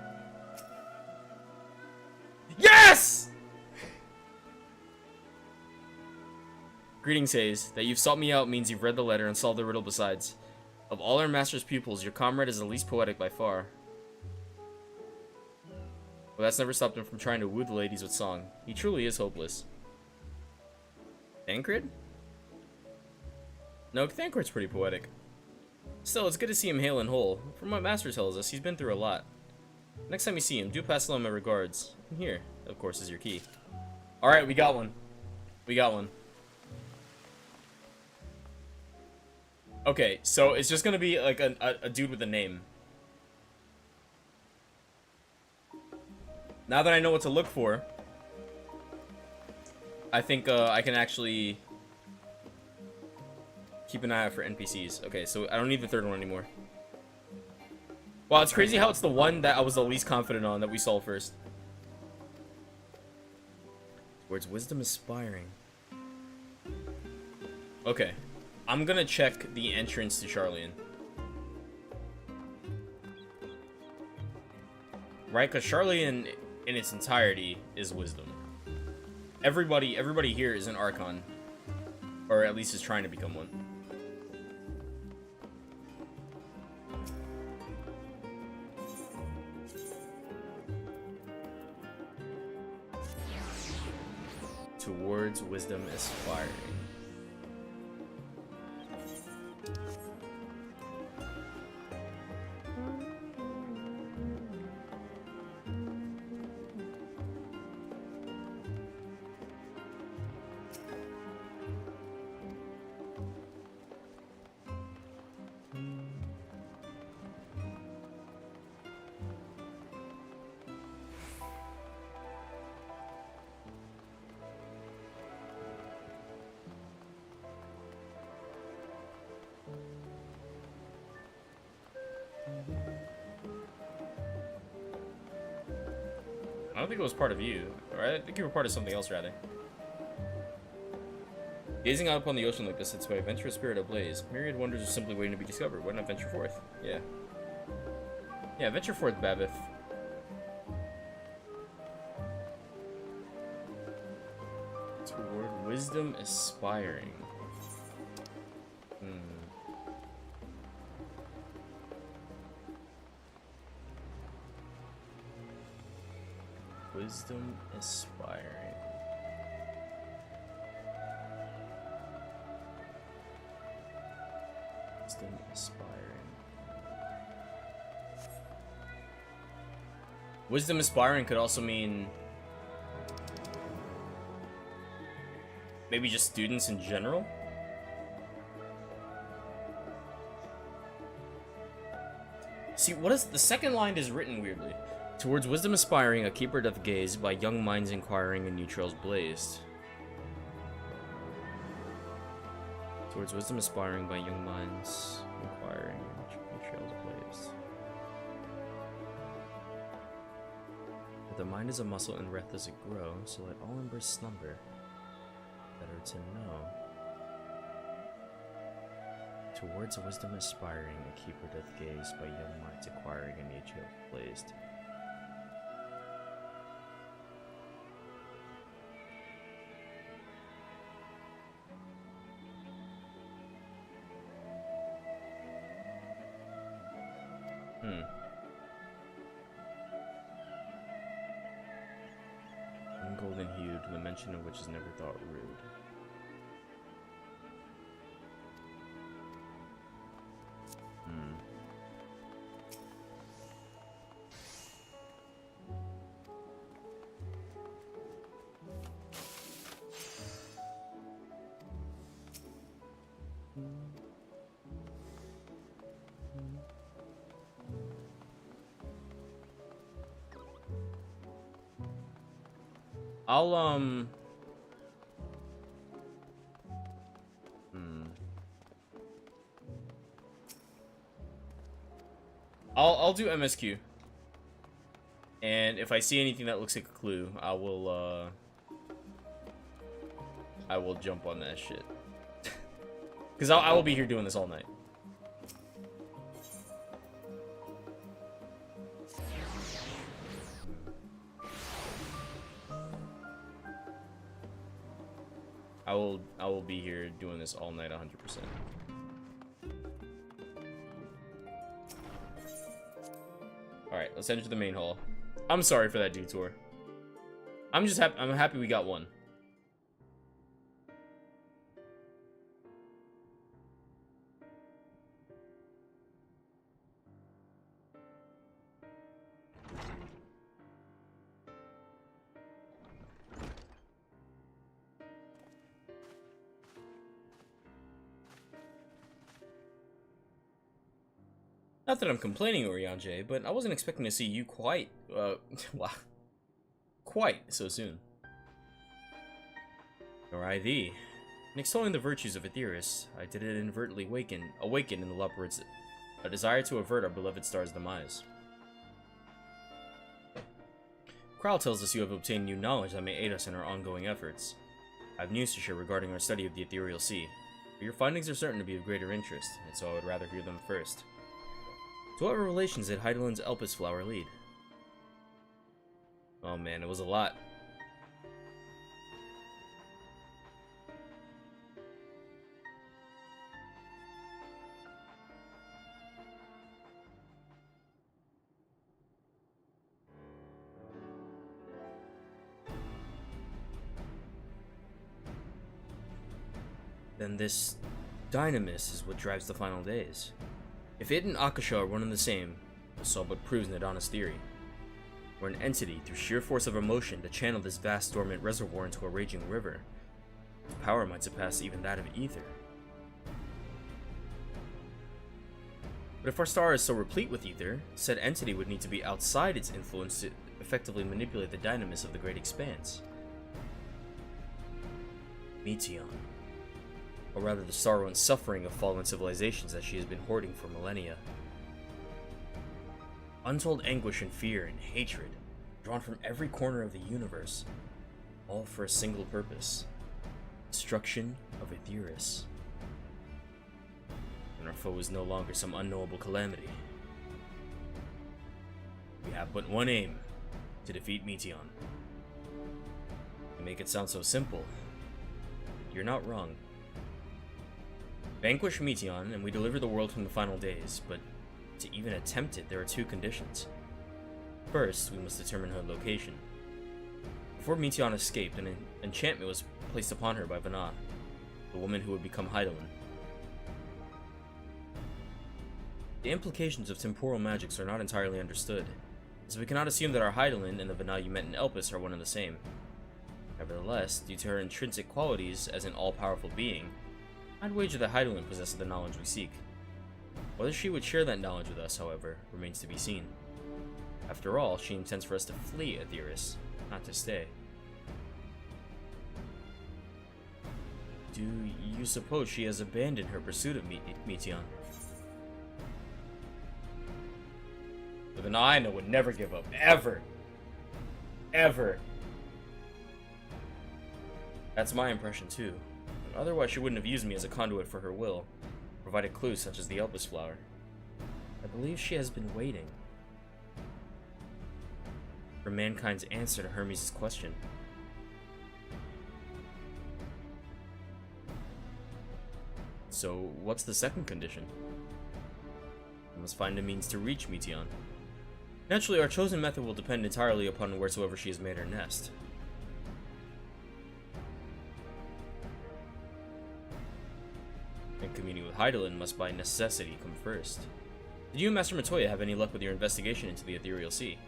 Yes! Greetings, Hayes. That you've sought me out means you've read the letter and solved the riddle besides. Of all our master's pupils, your comrade is the least poetic by far. Well, that's never stopped him from trying to woo the ladies with song. He truly is hopeless. Thancred? No, Thancred's pretty poetic. Still, it's good to see him hale and whole. From what Master tells us, he's been through a lot. Next time you see him, do pass along my regards. And here, of course, is your key. Alright, we got one. We got one. Okay, so it's just gonna be like a dude with a name. Now that I know what to look for, I think I can actually keep an eye out for NPCs. Okay, so I don't need the third one anymore. Wow, it's crazy how it's the one that I was the least confident on that we saw first. Words wisdom aspiring. Okay. I'm gonna check the entrance to Charlian. Right, because Charlian in its entirety is wisdom. Everybody here is an Archon. Or at least is trying to become one. Towards wisdom aspiring. I don't think it was part of you, or I think you were part of something else, rather. Gazing out upon the ocean like this sets my adventurous spirit ablaze. Myriad wonders are simply waiting to be discovered. Why not venture forth? Yeah. Yeah, venture forth, Babith. Toward wisdom aspiring. Wisdom aspiring. Wisdom aspiring. Wisdom aspiring could also mean maybe just students in general. See, what is the second line is written weirdly. Towards wisdom aspiring, a keeper doth gaze, by young minds inquiring and new trails blazed. Towards wisdom aspiring, by young minds inquiring and new trails blazed. But the mind is a muscle and breath does it grow, so let all embrace slumber. Better to know. Towards wisdom aspiring, a keeper doth gaze, by young minds inquiring and new trails blazed. Golden hued, the mention of which is never thought rude. I'll do MSQ. And if I see anything that looks like a clue, I will jump on that shit. Because I will be here doing this all night. I will be here doing this all night 100%. Alright, let's enter the main hall. I'm sorry for that detour. I'm happy we got one. Not that I'm complaining, Oriange, but I wasn't expecting to see you quite so soon. Nor I thee. In extolling the virtues of Aetheris, I did it inadvertently awaken in the leopards a desire to avert our beloved star's demise. Kral tells us you have obtained new knowledge that may aid us in our ongoing efforts. I have news to share regarding our study of the Ethereal Sea. But your findings are certain to be of greater interest, and so I would rather hear them first. To what relations did Heidelin's Elpis flower lead? Oh man, it was a lot. then this dynamis is what drives the final days. If it and Akasha are one and the same, this all but proves Nadana's theory. We're an entity through sheer force of emotion to channel this vast dormant reservoir into a raging river. Its power might surpass even that of ether. But if our star is so replete with ether, said entity would need to be outside its influence to effectively manipulate the dynamis of the great expanse. Meteion. Or rather the sorrow and suffering of fallen civilizations that she has been hoarding for millennia. Untold anguish and fear and hatred, drawn from every corner of the universe, all for a single purpose: destruction of Aetheris. And our foe is no longer some unknowable calamity. We have but one aim: to defeat Meteion. You make it sound so simple. You're not wrong. Vanquish Meteion, and we deliver the world from the final days, but to even attempt it, there are two conditions. First, we must determine her location. Before Meteion escaped, an enchantment was placed upon her by Vana, the woman who would become Hydaelyn. The implications of temporal magics are not entirely understood, so we cannot assume that our Hydaelyn and the Vana you met in Elpis are one and the same. Nevertheless, due to her intrinsic qualities as an all-powerful being, I'd wager that Hydaelyn possesses the knowledge we seek. Whether she would share that knowledge with us, however, remains to be seen. After all, she intends for us to flee Aetheris, not to stay. Do you suppose she has abandoned her pursuit of Meteion? The Vanaina would never give up. Ever! Ever! That's my impression too. Otherwise she wouldn't have used me as a conduit for her will, provided clues such as the Elpis flower. I believe she has been waiting for mankind's answer to Hermes' question. So, what's the second condition? We must find a means to reach Meteion. Naturally, our chosen method will depend entirely upon wheresoever she has made her nest. And communing with Hydaelyn must by necessity come first. Did you and Master Matoya have any luck with your investigation into the Ethereal Sea?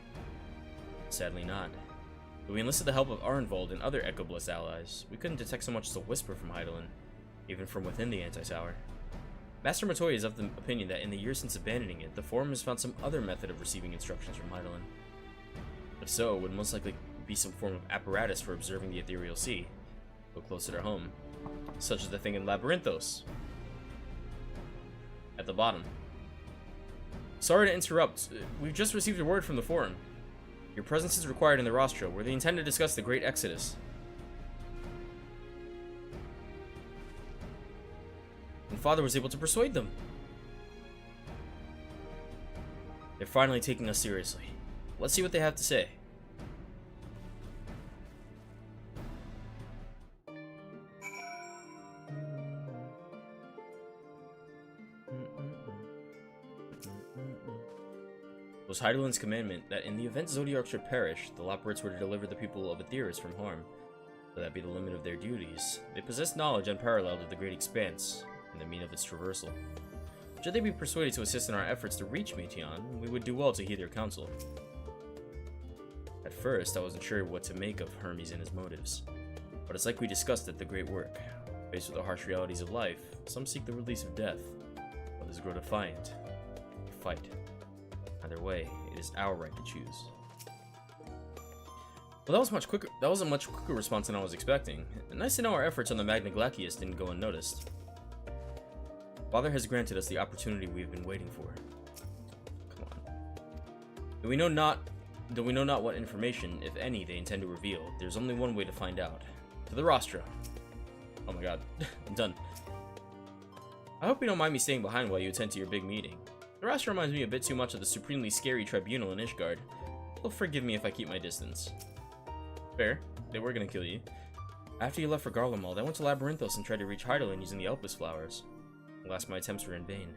Sadly not. Though we enlisted the help of Arnvold and other Echobliss allies, we couldn't detect so much as a whisper from Hydaelyn, even from within the Anti-Tower. Master Matoya is of the opinion that in the years since abandoning it, the Forum has found some other method of receiving instructions from Hydaelyn. If so, it would most likely be some form of apparatus for observing the Ethereal Sea, though closer to home, such as the thing in Labyrinthos, at the bottom. Sorry to interrupt. We've just received a word from the Forum. Your presence is required in the rostro, where they intend to discuss the Great Exodus. And Father was able to persuade them. They're finally taking us seriously. Let's see what they have to say. It was Hydaelyn's commandment that in the event Zodiark should perish, the Loporrits were to deliver the people of Aetheris from harm, though that be the limit of their duties. They possessed knowledge unparalleled of the Great Expanse, and the mean of its traversal. Should they be persuaded to assist in our efforts to reach Meteion, we would do well to heed their counsel. At first, I wasn't sure what to make of Hermes and his motives, but it's like we discussed at the Great Work. Faced with the harsh realities of life, some seek the release of death, others grow defiant. We fight. Either way, it is our right to choose. Well, that was much quicker. That was a much quicker response than I was expecting. Nice to know our efforts on the Magna Glacius didn't go unnoticed. Father has granted us the opportunity we've been waiting for. Come on. Though we know not what information, if any, they intend to reveal, there's only one way to find out. To the rostra. Oh my god. I'm done. I hope you don't mind me staying behind while you attend to your big meeting. The rostra reminds me a bit too much of the supremely scary tribunal in Ishgard. You'll forgive me if I keep my distance. Fair. They were gonna kill you. After you left for Garlemald, I went to Labyrinthos and tried to reach Hydaelyn using the Elpis flowers. Alas, my attempts were in vain.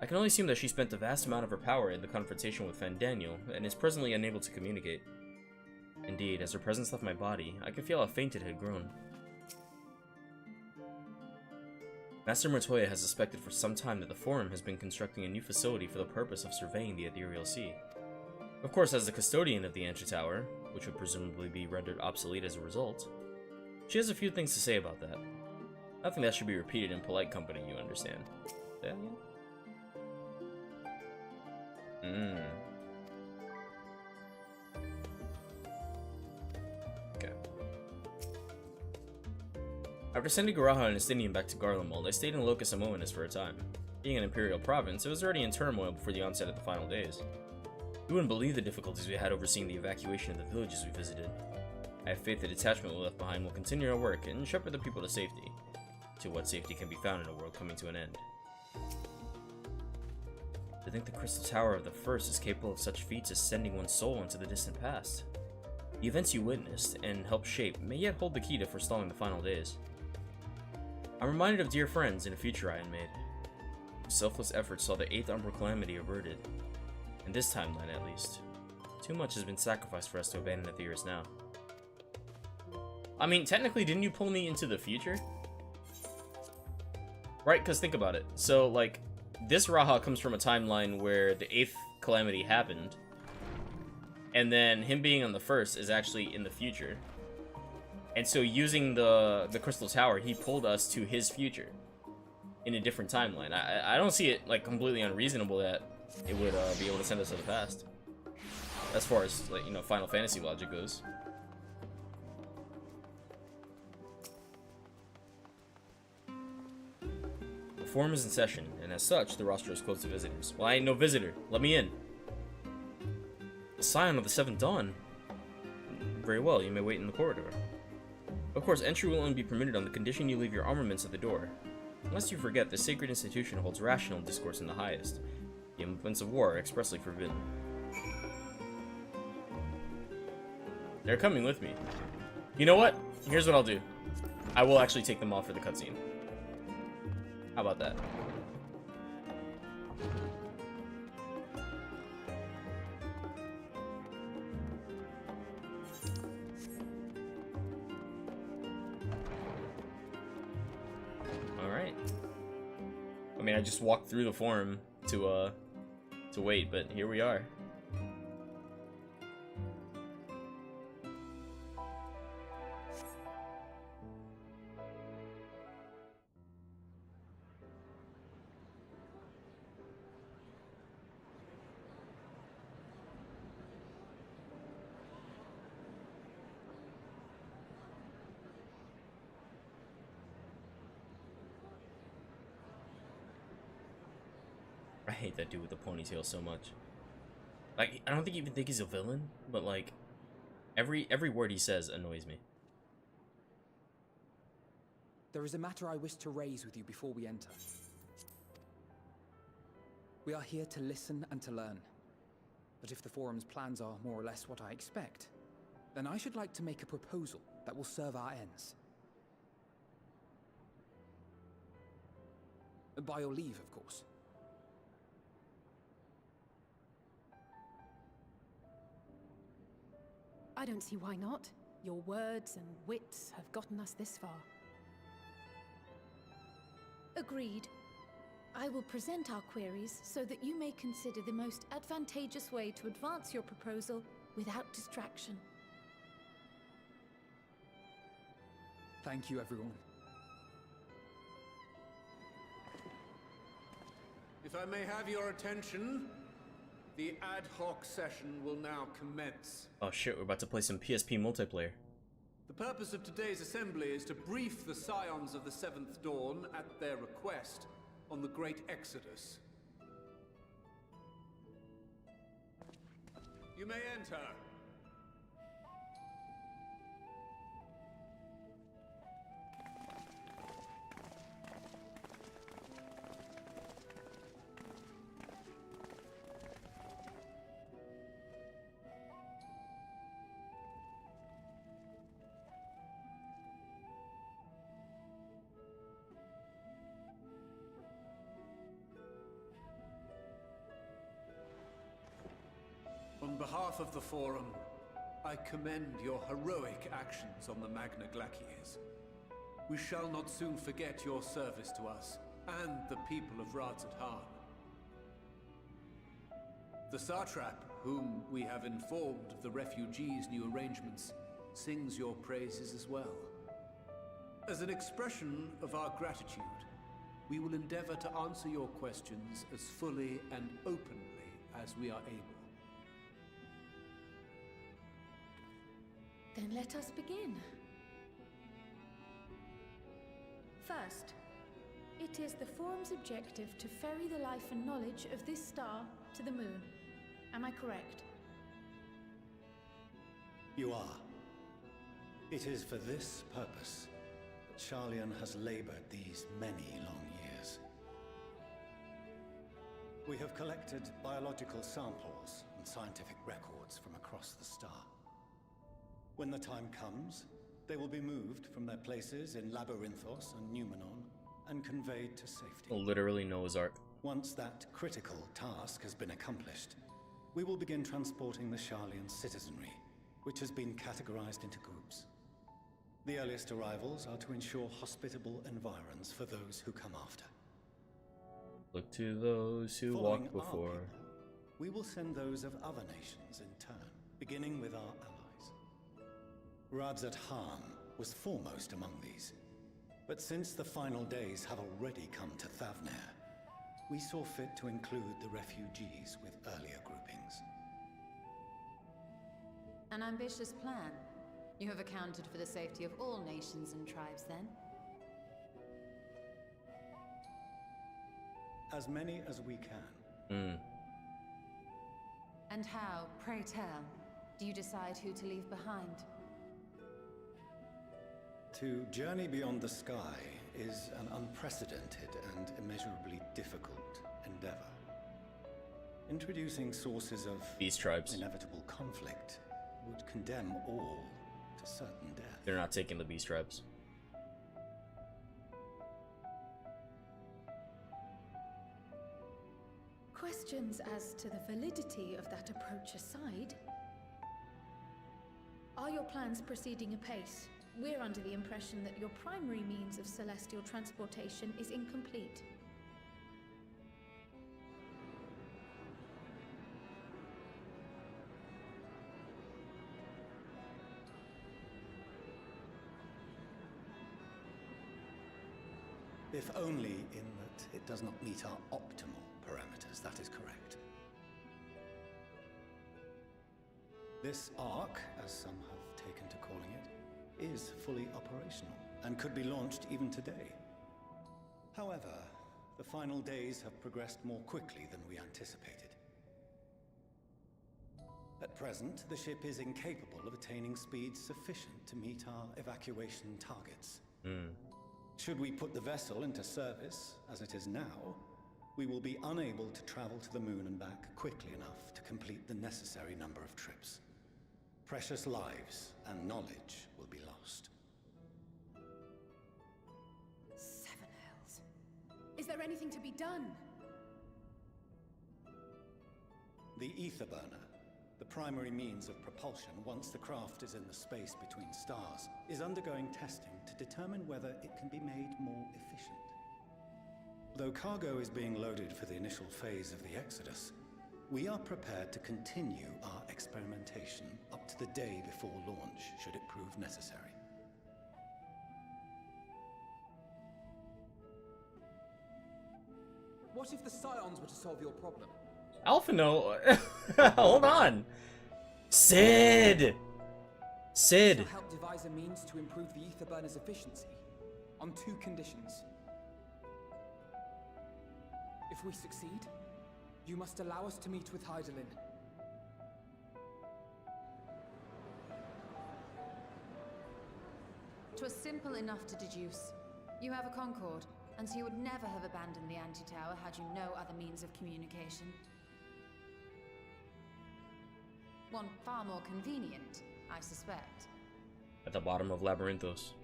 I can only assume that she spent a vast amount of her power in the confrontation with Fandaniel, and is presently unable to communicate. Indeed, as her presence left my body, I could feel how faint it had grown. Master Montoya has suspected for some time that the Forum has been constructing a new facility for the purpose of surveying the Ethereal Sea. Of course, as the custodian of the Entry Tower, which would presumably be rendered obsolete as a result, she has a few things to say about that. Nothing that should be repeated in polite company, you understand. Say that again? Okay. After sending Garaha and Estinian back to Garlemald, I stayed in Locus Amoenus for a time. Being an Imperial province, it was already in turmoil before the onset of the final days. You wouldn't believe the difficulties we had overseeing the evacuation of the villages we visited. I have faith the detachment we left behind will continue our work and shepherd the people to safety. To what safety can be found in a world coming to an end. To think the Crystal Tower of the First is capable of such feats as sending one's soul into the distant past. The events you witnessed and helped shape may yet hold the key to forestalling the final days. I'm reminded of dear friends in a future I had made, whose selfless efforts saw the 8th Umbral Calamity averted. In this timeline, at least. Too much has been sacrificed for us to abandon Aetheris now. I mean, technically, didn't you pull me into the future? Right, because think about it. So, like, this Raha comes from a timeline where the 8th Calamity happened. And then him being on the first is actually in the future. And so using the Crystal Tower, he pulled us to his future. In a different timeline. I don't see it, like, completely unreasonable that it would be able to send us to the past. As far as, like, you know, Final Fantasy logic goes. The forum is in session, and as such, the roster is closed to visitors. Well, I ain't no visitor. Let me in. The Scion of the Seventh Dawn. Very well, you may wait in the corridor. Of course, entry will only be permitted on the condition you leave your armaments at the door. Unless you forget, the sacred institution holds rational discourse in the highest. The implements of war are expressly forbidden. They're coming with me. You know what? Here's what I'll do. I will actually take them off for the cutscene. How about that? Alright. I mean, I just walked through the forum to wait, but here we are. I hate that dude with the ponytail so much. Like, I don't even think he's a villain, but like, every word he says annoys me. There is a matter I wish to raise with you before we enter. We are here to listen and to learn. But if the Forum's plans are more or less what I expect, then I should like to make a proposal that will serve our ends. By your leave, of course. I don't see why not. Your words and wits have gotten us this far. Agreed. I will present our queries so that you may consider the most advantageous way to advance your proposal without distraction. Thank you, everyone. If I may have your attention, the ad hoc session will now commence. Oh shit, we're about to play some PSP multiplayer. The purpose of today's assembly is to brief the Scions of the Seventh Dawn, at their request, on the Great Exodus. You may enter. On behalf of the Forum, I commend your heroic actions on the Magna Glacies. we shall not soon forget your service to us and the people of Radzat-Han. The Satrap, whom we have informed of the refugees' new arrangements, sings your praises as well. As an expression of our gratitude, we will endeavor to answer your questions as fully and openly as we are able. Then let us begin. First, it is the Forum's objective to ferry the life and knowledge of this star to the moon. Am I correct? You are. It is for this purpose that Sharlayan has labored these many long years. We have collected biological samples and scientific records from across the star. When the time comes, they will be moved from their places in Labyrinthos and Numenon and conveyed to safety. Literally Noah's Ark. Once that critical task has been accomplished, we will begin transporting the Sharlayan citizenry, which has been categorized into groups. The earliest arrivals are to ensure hospitable environs for those who come after. Look to those who Following walked before. our people, we will send those of other nations in turn, beginning with our allies. Radzat-Han was foremost among these, but since the final days have already come to Thavnair, we saw fit to include the refugees with earlier groupings. An ambitious plan. You have accounted for the safety of all nations and tribes, then? As many as we can. And how, pray tell, do you decide who to leave behind? To journey beyond the sky is an unprecedented and immeasurably difficult endeavor. Introducing sources of Beast tribes. inevitable conflict would condemn all to certain death. They're not taking the beast tribes. Questions as to the validity of that approach aside, are your plans proceeding apace? We're under the impression that your primary means of celestial transportation is incomplete. If only in that it does not meet our optimal parameters, that is correct. This arc, as some have taken to calling it, is fully operational and could be launched even today. However, the final days have progressed more quickly than we anticipated. At present, the ship is incapable of attaining speeds sufficient to meet our evacuation targets. Should we put the vessel into service, as it is now, we will be unable to travel to the moon and back quickly enough to complete the necessary number of trips. Precious lives and knowledge will be lost. Seven hells. Is there anything to be done? The ether burner, the primary means of propulsion once the craft is in the space between stars, is undergoing testing to determine whether it can be made more efficient. Though cargo is being loaded for the initial phase of the Exodus, we are prepared to continue our experimentation up to the day before launch, should it prove necessary. What if the Scions were to solve your problem? Alphino, hold on. Sid! Sid! Shall help devise a means to improve the ether burner's efficiency on two conditions. If we succeed, you must allow us to meet with Hydaelyn. "'Twas simple enough to deduce. You have a Concord, and so you would never have abandoned the Anti-Tower had you no other means of communication. One far more convenient, I suspect. At the bottom of Labyrinthos.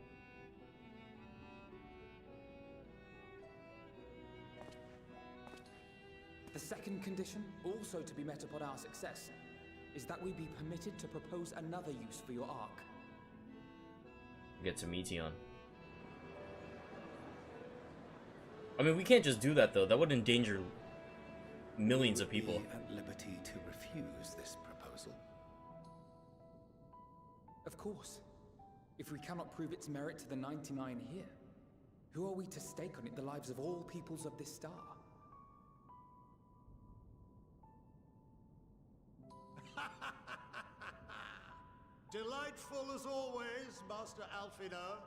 The second condition, also to be met upon our success, is that we be permitted to propose another use for your Ark. Get to Meteon. I mean, we can't just do that though. That would endanger millions of people. Be at liberty to refuse this proposal. Of course. If we cannot prove its merit to the 99 here, who are we to stake on it the lives of all peoples of this star? Delightful as always, Master Alfino.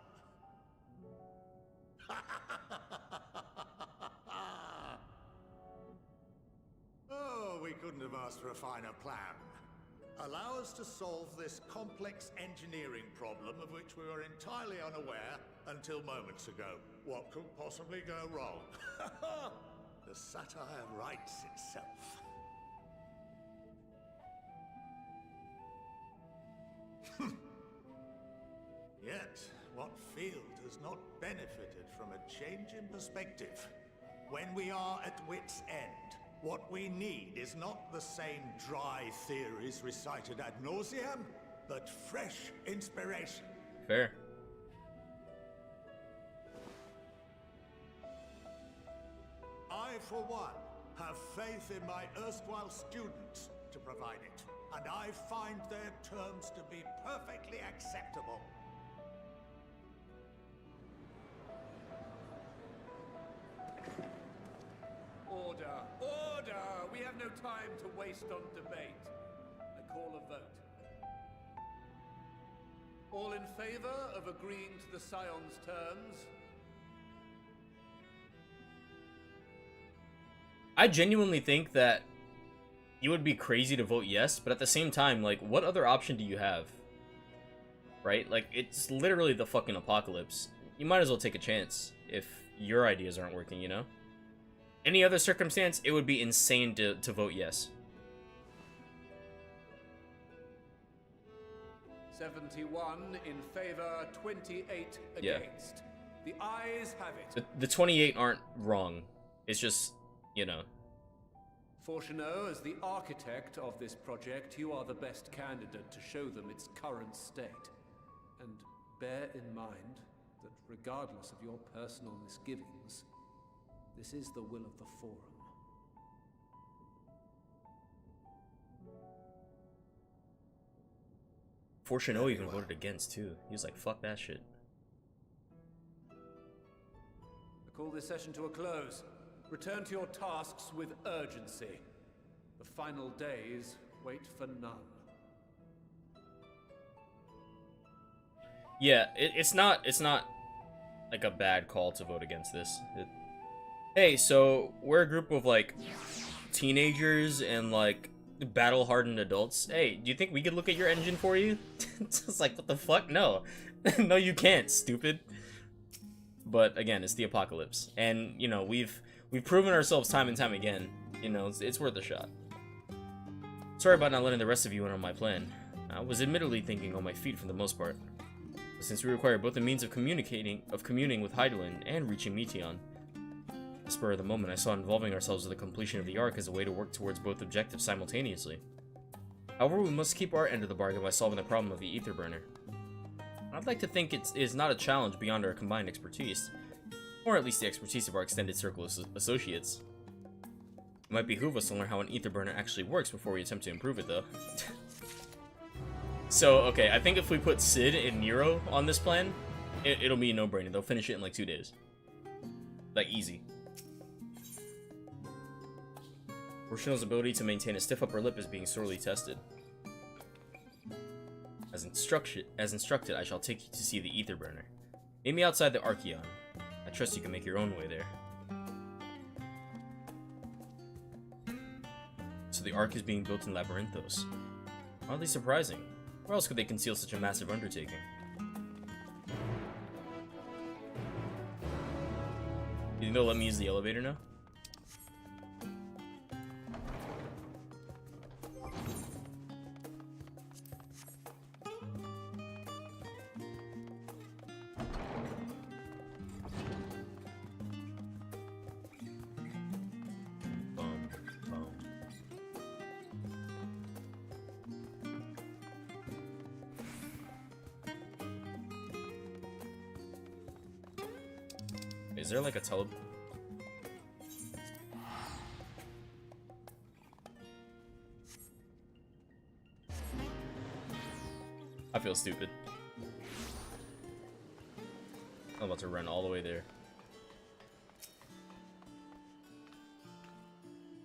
Oh, we couldn't have asked for a finer plan. Allow us to solve this complex engineering problem of which we were entirely unaware until moments ago. What could possibly go wrong? The satire writes itself. Yet, what field has not benefited from a change in perspective? When we are at wit's end, what we need is not the same dry theories recited ad nauseam, but fresh inspiration. Fair. I, for one, have faith in my erstwhile students to provide it, and I find their terms to be perfectly acceptable. Order! Order! We have no time to waste on debate. I call a vote. All in favor of agreeing to the Scion's terms? I genuinely think that you would be crazy to vote yes, but at the same time, like, what other option do you have? Right? Like, it's literally the fucking apocalypse. You might as well take a chance if your ideas aren't working, you know? Any other circumstance, it would be insane to vote yes. 71 in favor, 28 against. Yeah. The ayes have it. The 28 aren't wrong. It's just, you know. Fortuneau, as the architect of this project, you are the best candidate to show them its current state. And bear in mind that regardless of your personal misgivings, this is the will of the Forum. Fortuneau even voted against, too. He was like, fuck that shit. I call this session to a close. Return to your tasks with urgency. The final days wait for none. Yeah, it's not like a bad call to vote against this. Hey, so we're a group of like teenagers and like battle-hardened adults. Hey, do you think we could look at your engine for you? It's like, what the fuck? No. No, you can't, stupid. But again, it's the apocalypse. And, you know, we've proven ourselves time and time again. You know, it's worth a shot. Sorry about not letting the rest of you in on my plan. I was admittedly thinking on my feet for the most part. But since we require both the means of communing with Hydaelyn and reaching Meteon, at the spur of the moment, I saw involving ourselves with the completion of the Ark as a way to work towards both objectives simultaneously. However, we must keep our end of the bargain by solving the problem of the ether burner. I'd like to think it is not a challenge beyond our combined expertise, or at least the expertise of our extended circle of associates. It might behoove us to learn how an ether burner actually works before we attempt to improve it, though. So, okay, I think if we put Sid and Nero on this plan, it'll be a no-brainer. They'll finish it in like 2 days. Like, easy. Roshinel's ability to maintain a stiff upper lip is being sorely tested. As instructed, I shall take you to see the ether burner. Meet me outside the Archeon. I trust you can make your own way there. So the Ark is being built in Labyrinthos. Oddly surprising. Where else could they conceal such a massive undertaking? You think they'll let me use the elevator now? Is there like a feels stupid. I'm about to run all the way there.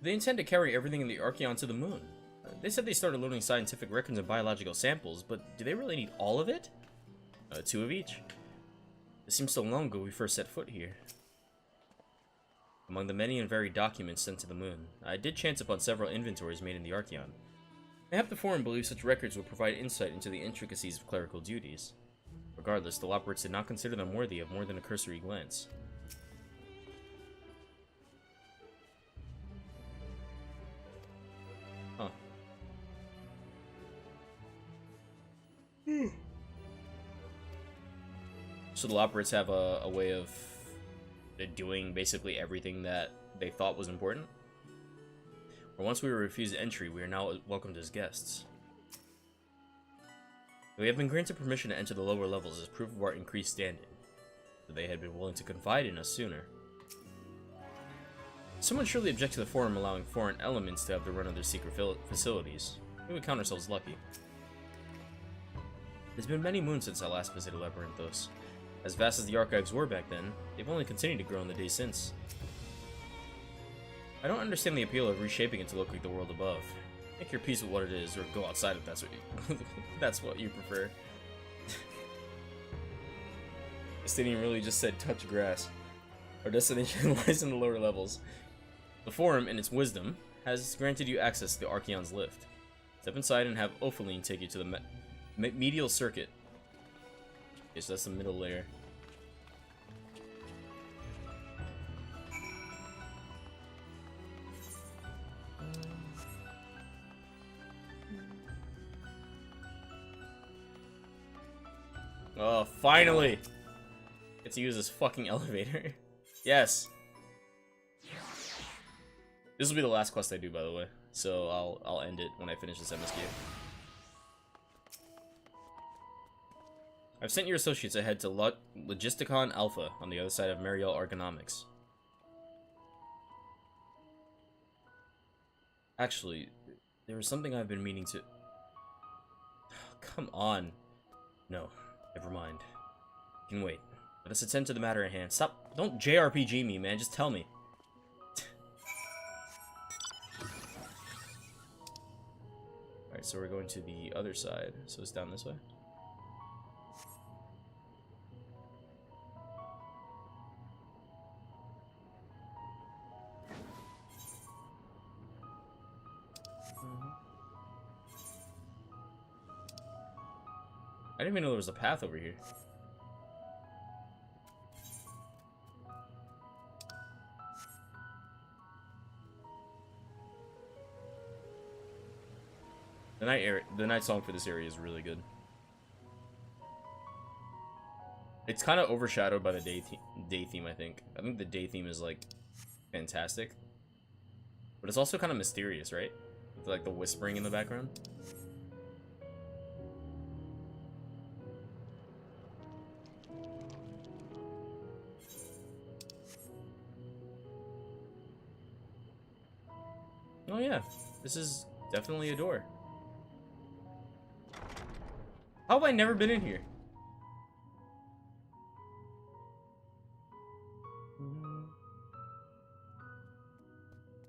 They intend to carry everything in the Archeon to the moon. They said they started loading scientific records and biological samples, but do they really need all of it? 2 of each. It seems so long ago we first set foot here. Among the many and varied documents sent to the moon, I did chance upon several inventories made in the Archeon. Mayhap the Forum believes such records will provide insight into the intricacies of clerical duties. Regardless, the Loporits did not consider them worthy of more than a cursory glance. Huh. So the Loporits have a way of doing basically everything that they thought was important? Or once we were refused entry, we are now welcomed as guests. We have been granted permission to enter the lower levels as proof of our increased standing. So they had been willing to confide in us sooner. Someone surely object to the Forum allowing foreign elements to have the run of their secret facilities. We would count ourselves lucky. It's been many moons since I last visited Labyrinthos. As vast as the archives were back then, they've only continued to grow in the days since. I don't understand the appeal of reshaping it to look like the world above. Make your peace with what it is, or go outside if that's what you, that's what you prefer. Stadium really just said touch grass. Our destination lies in the lower levels. The Forum, in its wisdom, has granted you access to the Archeon's lift. Step inside and have Ophaline take you to the medial circuit. Okay, so that's the middle layer. Oh, finally! Get to use this fucking elevator. Yes! This will be the last quest I do, by the way. So I'll end it when I finish this MSQ. I've sent your associates ahead to Logisticon Alpha on the other side of Mariel Ergonomics. Actually, there was something I've been meaning to... Come on. No, never mind. You can wait. Let us attend to the matter at hand. Stop. Don't JRPG me, man. Just tell me. Alright, so we're going to the other side. So it's down this way. I didn't even know there was a path over here. The night song for this area is really good. It's kind of overshadowed by the day theme, I think. I think the day theme is like fantastic, but it's also kind of mysterious, right? With like the whispering in the background. Oh yeah, this is definitely a door. How have I never been in here?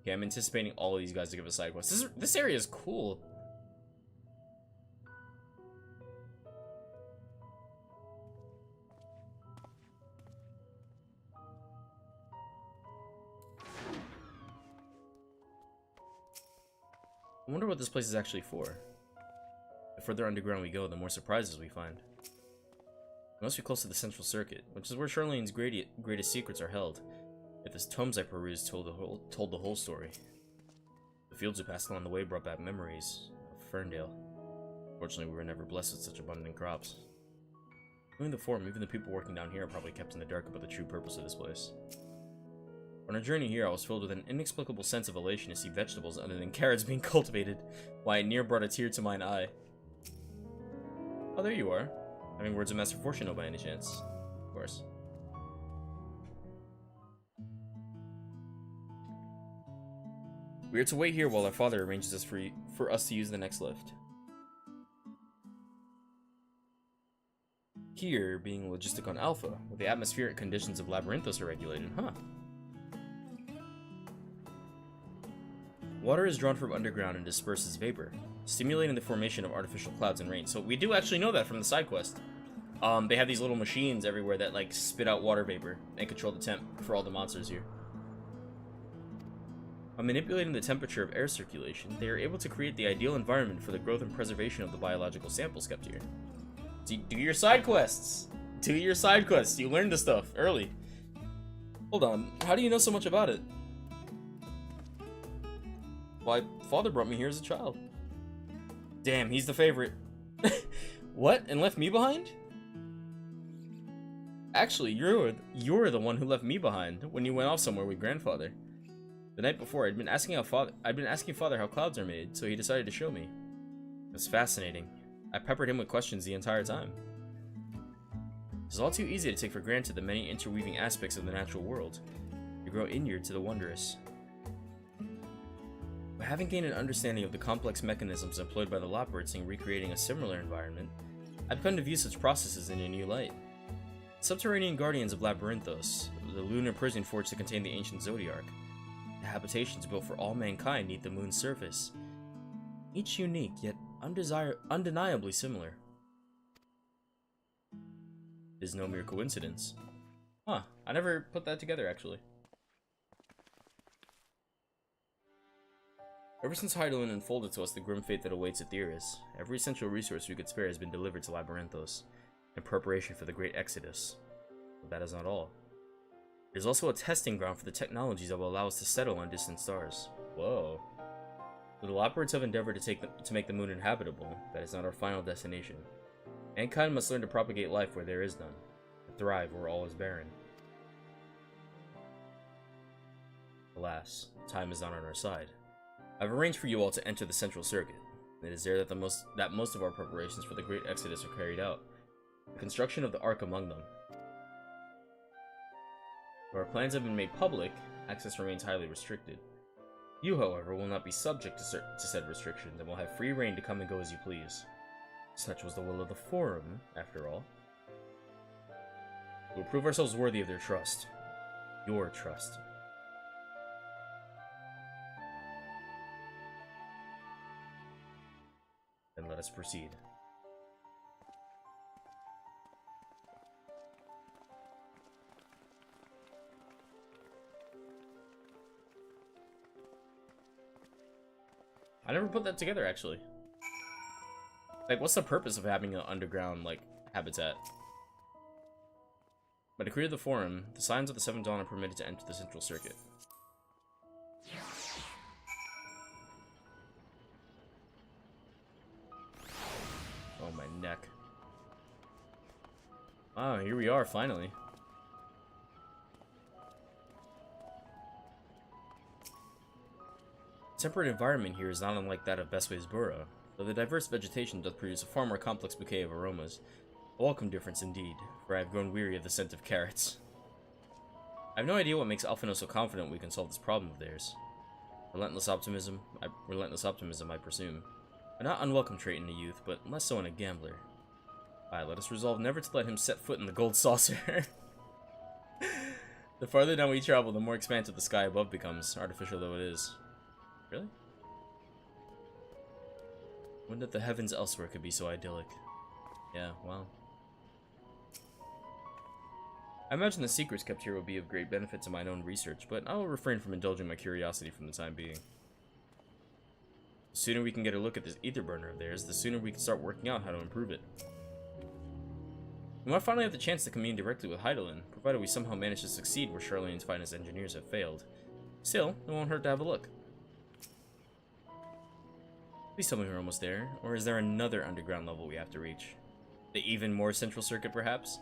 Okay, I'm anticipating all of these guys to give a side quest. This area is cool. I wonder what this place is actually for. The further underground we go, the more surprises we find. We must be close to the central circuit, which is where Charlene's greatest secrets are held. Yet the tomes I perused told the whole story. The fields we passed along the way brought back memories of Ferndale. Fortunately, we were never blessed with such abundant crops. Knowing the Forum, even the people working down here are probably kept in the dark about the true purpose of this place. On our journey here, I was filled with an inexplicable sense of elation to see vegetables other than carrots being cultivated, why it near brought a tear to mine eye. Oh, there you are. Having words of Master Fortuno by any chance? Of course. We are to wait here while our father arranges for us to use the next lift. Here, being Logisticon Alpha, where the atmospheric conditions of Labyrinthos are regulated, huh? Water is drawn from underground and dispersed as vapor, stimulating the formation of artificial clouds and rain. So we do actually know that from the side quest. They have these little machines everywhere that like spit out water vapor and control the temp for all the monsters here. By manipulating the temperature of air circulation, they are able to create the ideal environment for the growth and preservation of the biological samples kept here. Do your side quests! Do your side quests! You learned this stuff early. Hold on, how do you know so much about it? Why, father brought me here as a child. Damn, he's the favorite. What? And left me behind? Actually, you're the one who left me behind when you went off somewhere with grandfather. The night before, I'd been asking father how clouds are made, so he decided to show me. It was fascinating. I peppered him with questions the entire time. It's all too easy to take for granted the many interweaving aspects of the natural world. You grow inured to the wondrous. But having gained an understanding of the complex mechanisms employed by the Loporrits in recreating a similar environment, I've come to view such processes in a new light. Subterranean guardians of Labyrinthos, the lunar prison forged to contain the ancient Zodiarch, the habitations built for all mankind neath the moon's surface, each unique yet undeniably similar. It is no mere coincidence. Huh, I never put that together actually. Ever since Heidelin unfolded to us the grim fate that awaits Aetheris, every essential resource we could spare has been delivered to Labyrinthos, in preparation for the Great Exodus. But that is not all. It is also a testing ground for the technologies that will allow us to settle on distant stars. Whoa. The Loporrits have endeavored to make the moon inhabitable. That is not our final destination. Mankind must learn to propagate life where there is none, to thrive where all is barren. Alas, time is not on our side. I've arranged for you all to enter the central circuit. It is there that most of our preparations for the Great Exodus are carried out. The construction of the Ark among them. Though our plans have been made public, access remains highly restricted. You, however, will not be subject to said restrictions and will have free reign to come and go as you please. Such was the will of the Forum, after all. We will prove ourselves worthy of their trust. Your trust. Then let us proceed. I never put that together, actually. Like, what's the purpose of having an underground, like, habitat? By decree of the Forum, the Signs of the Seventh Dawn are permitted to enter the Central Circuit. Oh, my neck. Oh, here we are, finally. The temperate environment here is not unlike that of Bestway's Burrow, though the diverse vegetation doth produce a far more complex bouquet of aromas. A welcome difference indeed, for I have grown weary of the scent of carrots. I have no idea what makes Alphinaud so confident we can solve this problem of theirs. Relentless optimism, I presume. A not unwelcome trait in a youth, but less so in a gambler. Aye, let us resolve never to let him set foot in the gold saucer. The farther down we travel, the more expansive the sky above becomes, artificial though it is. Really? When that the heavens elsewhere could be so idyllic. Yeah, well. I imagine the secrets kept here will be of great benefit to mine own research, but I will refrain from indulging my curiosity from the time being. The sooner we can get a look at this ether burner of theirs, the sooner we can start working out how to improve it. We might finally have the chance to commune directly with Heidelin, provided we somehow manage to succeed where Charlene's finest engineers have failed. Still, it won't hurt to have a look. Please tell me we're almost there, or is there another underground level we have to reach? The even more central circuit, perhaps?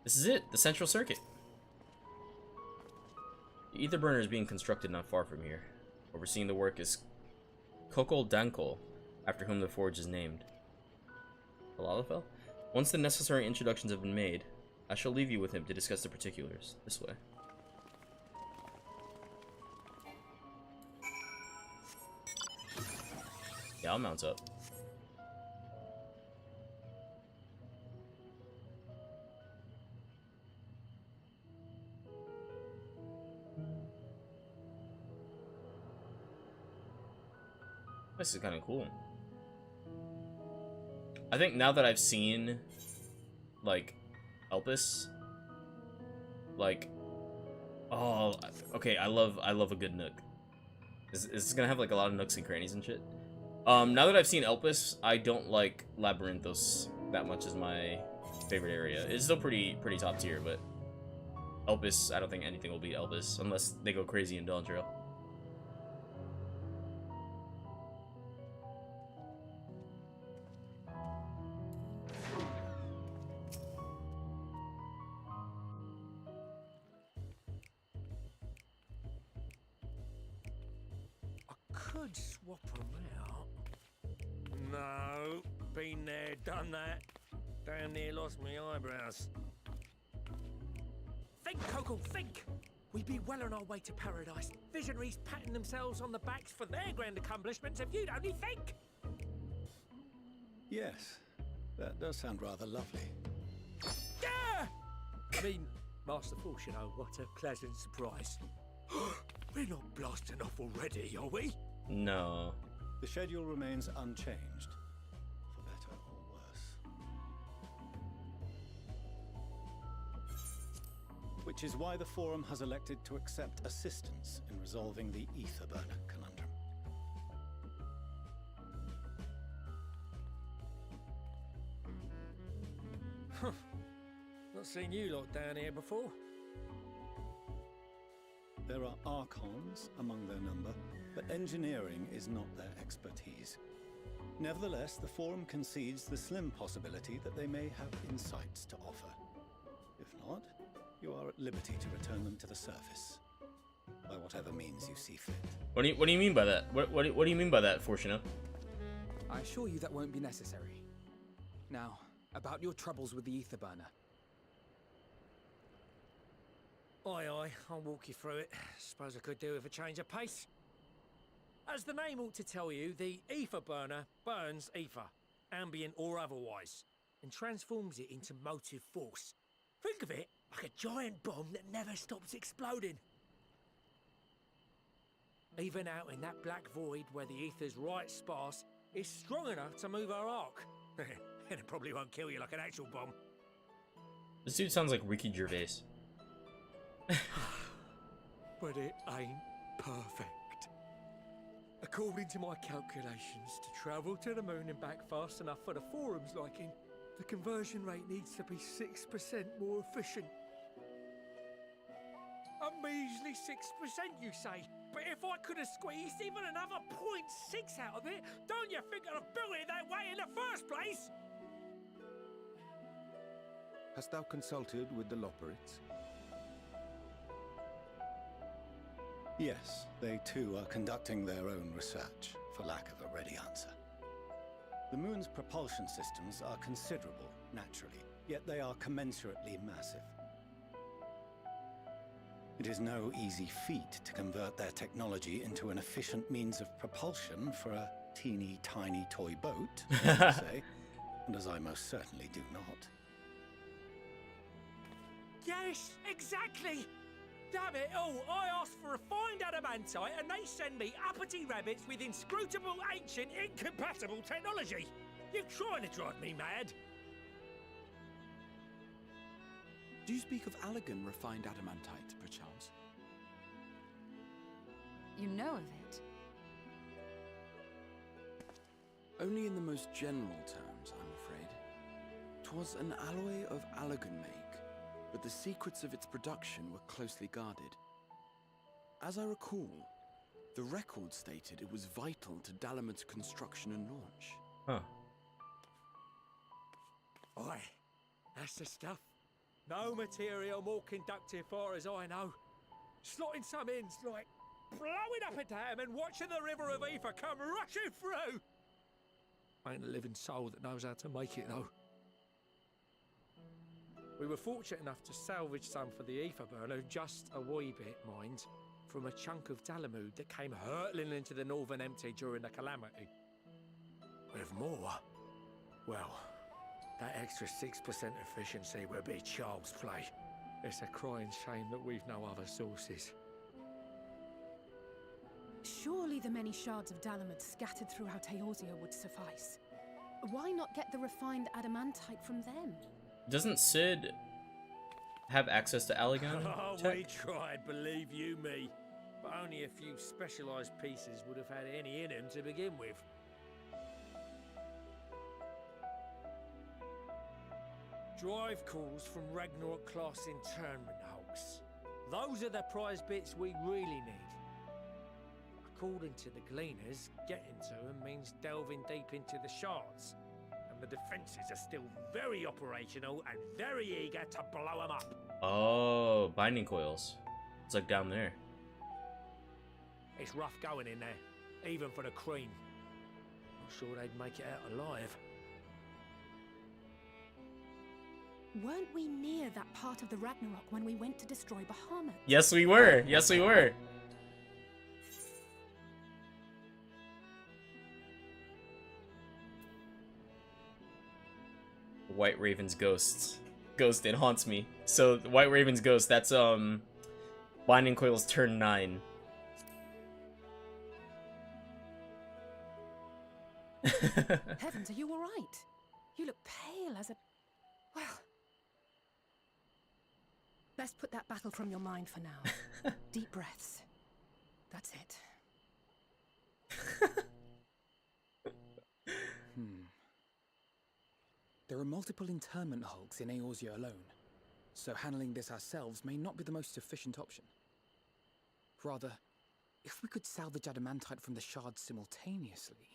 This is it, the central circuit. The ether burner is being constructed not far from here. Overseeing the work is Kokol Dankol, after whom the forge is named. Halalafel? Once the necessary introductions have been made, I shall leave you with him to discuss the particulars. This way. Yeah, I'll mount up. This is kind of cool. I think now that I've seen, like, Elpis, like, oh, okay, I love a good nook. It's gonna have like a lot of nooks and crannies and shit. Now that I've seen Elpis, I don't like Labyrinthos that much as my favorite area. It's still pretty top tier, but Elpis, I don't think anything will beat Elpis unless they go crazy in Dawn Trail. Could swap them out. No, been there, done that. Damn near lost my eyebrows. Think, Coco, think! We'd be well on our way to paradise. Visionaries patting themselves on the backs for their grand accomplishments if you'd only think! Yes, that does sound rather lovely. Yeah! I mean, Master Force, you know, what a pleasant surprise. We're not blasting off already, are we? No. The schedule remains unchanged, for better or worse. Which is why the Forum has elected to accept assistance in resolving the Ether Burner conundrum. Not seen you lot down here before. There are Archons among their number, but engineering is not their expertise. Nevertheless, the Forum concedes the slim possibility that they may have insights to offer. If not, you are at liberty to return them to the surface, by whatever means you see fit. What do you mean by that? What do you mean by that, Fortuna? I assure you that won't be necessary. Now, about your troubles with the Ether Burner. Aye, aye, I'll walk you through it. Suppose I could do with a change of pace. As the name ought to tell you, the Ether Burner burns ether, ambient or otherwise, and transforms it into motive force. Think of it like a giant bomb that never stops exploding. Even out in that black void where the ether's right sparse, it's strong enough to move our arc. And it probably won't kill you like an actual bomb. This dude sounds like Ricky Gervais. But it ain't perfect. According to my calculations, to travel to the moon and back fast enough for the Forum's liking, the conversion rate needs to be 6% more efficient. A measly 6%, you say? But if I could have squeezed even another 0.6 out of it, don't you think I'd have built it that way in the first place? Hast thou consulted with the Loperites? Yes, they too are conducting their own research, for lack of a ready answer. The moon's propulsion systems are considerable, naturally, yet they are commensurately massive. It is no easy feat to convert their technology into an efficient means of propulsion for a teeny tiny toy boat, as you say, and as I most certainly do not. Yes, exactly! Damn it all, I asked for refined adamantite and they send me uppity rabbits with inscrutable, ancient, incompatible technology! You're trying to drive me mad! Do you speak of Allegan refined adamantite, perchance? You know of it? Only in the most general terms, I'm afraid. 'Twas an alloy of Allegan make, but the secrets of its production were closely guarded. As I recall, the record stated it was vital to Dalamud's construction and launch. Huh. Aye, that's the stuff. No material more conductive far as I know. Slotting some ends like blowing up a dam and watching the river of ether come rushing through. Ain't a living soul that knows how to make it though. We were fortunate enough to salvage some for the ether burner, just a wee bit, mind, from a chunk of Dalamud that came hurtling into the northern empty during the calamity. With more, well, that extra 6% efficiency would be child's play. It's a crying shame that we've no other sources. Surely the many shards of Dalamud scattered throughout Eorzea would suffice. Why not get the refined adamantite from them? Doesn't Sid have access to Allegan Oh, tech? we tried, believe you me. But only a few specialised pieces would have had any in them to begin with. Drive calls from Ragnarok class internment hulks. Those are the prize bits we really need. According to the Gleaners, getting to them means delving deep into the shards. And the defences are still very operational and very eager to blow them up. Oh, binding coils. It's like down there. It's rough going in there, even for the cream. Not sure they'd make it out alive. Weren't we near that part of the Ragnarok when we went to destroy Bahamut? Yes, we were. Yes, we were. White Raven's ghosts. Ghost, it haunts me. So, White Raven's ghost, that's, Binding Coils turn 9. Heavens, are you alright? You look pale as a... Well... Best put that battle from your mind for now. Deep breaths. That's it. There are multiple internment hulks in Eorzea alone, so handling this ourselves may not be the most efficient option. Rather, if we could salvage adamantite from the shards simultaneously...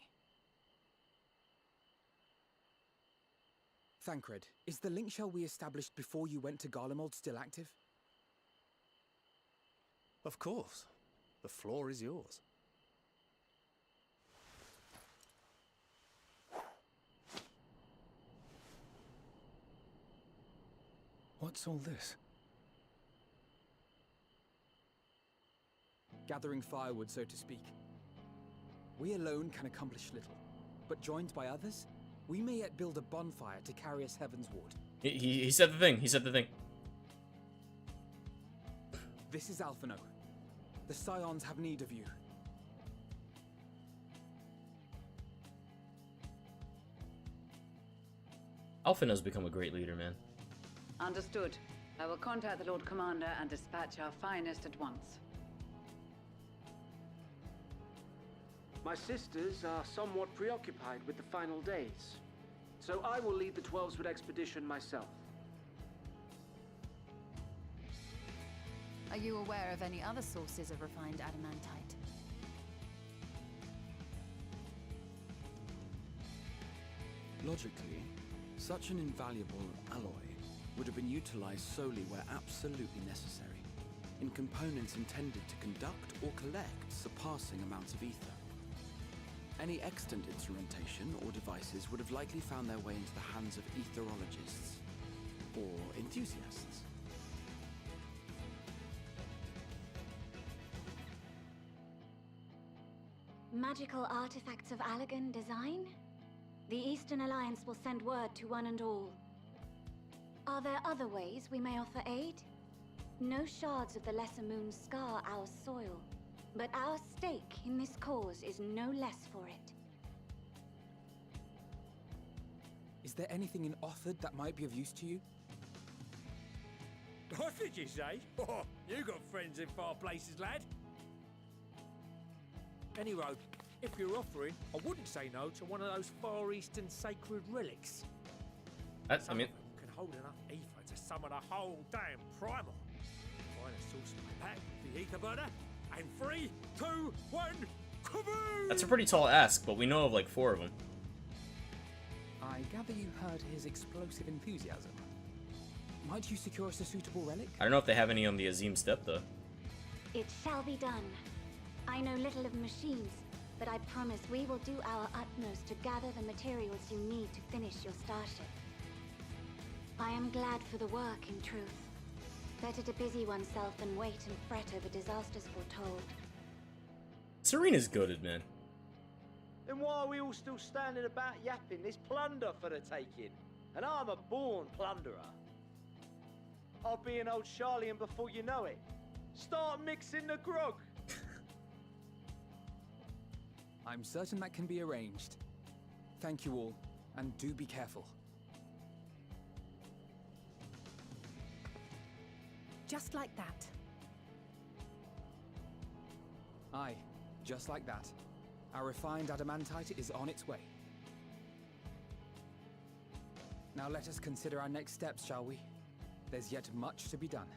Thancred, is the link shell we established before you went to Garlemald still active? Of course. The floor is yours. What's all this? Gathering firewood, so to speak. We alone can accomplish little, but joined by others, we may yet build a bonfire to carry us heavensward. He said the thing. He said the thing. This is Alphino. The Scions have need of you. Alphino's become a great leader, man. Understood. I will contact the Lord Commander and dispatch our finest at once. My sisters are somewhat preoccupied with the final days, so I will lead the 12-Sword expedition myself. Are you aware of any other sources of refined adamantite? Logically, such an invaluable alloy would have been utilized solely where absolutely necessary, in components intended to conduct or collect surpassing amounts of ether. Any extant instrumentation or devices would have likely found their way into the hands of etherologists or enthusiasts. Magical artifacts of Allegan design? The Eastern Alliance will send word to one and all. Are there other ways we may offer aid? No shards of the Lesser Moon scar our soil, but our stake in this cause is no less for it. Is there anything in Othard that might be of use to you? What did you say? Oh, you got friends in far places, lad. Anyway, if you're offering, I wouldn't say no to one of those Far Eastern sacred relics. That's, I mean... Some of them can hold enough ether to summon a whole damn primal. Find a source in my pack, the ether burner, and 3, 2, 1, kaboom! That's a pretty tall ask, but we know of like 4 of them. I gather you heard his explosive enthusiasm. Might you secure us a suitable relic? I don't know if they have any on the Azim Steppe, though. It shall be done. I know little of machines, but I promise we will do our utmost to gather the materials you need to finish your starship. I am glad for the work, in truth. Better to busy oneself than wait and fret over disasters foretold. Serena's goated, man. Then why are we all still standing about yapping? There's plunder for the taking, and I'm a born plunderer. I'll be an old Charlian before you know it. Start mixing the grog. I'm certain that can be arranged. Thank you all, and do be careful. Just like that. Aye, just like that. Our refined adamantite is on its way. Now let us consider our next steps, shall we? There's yet much to be done.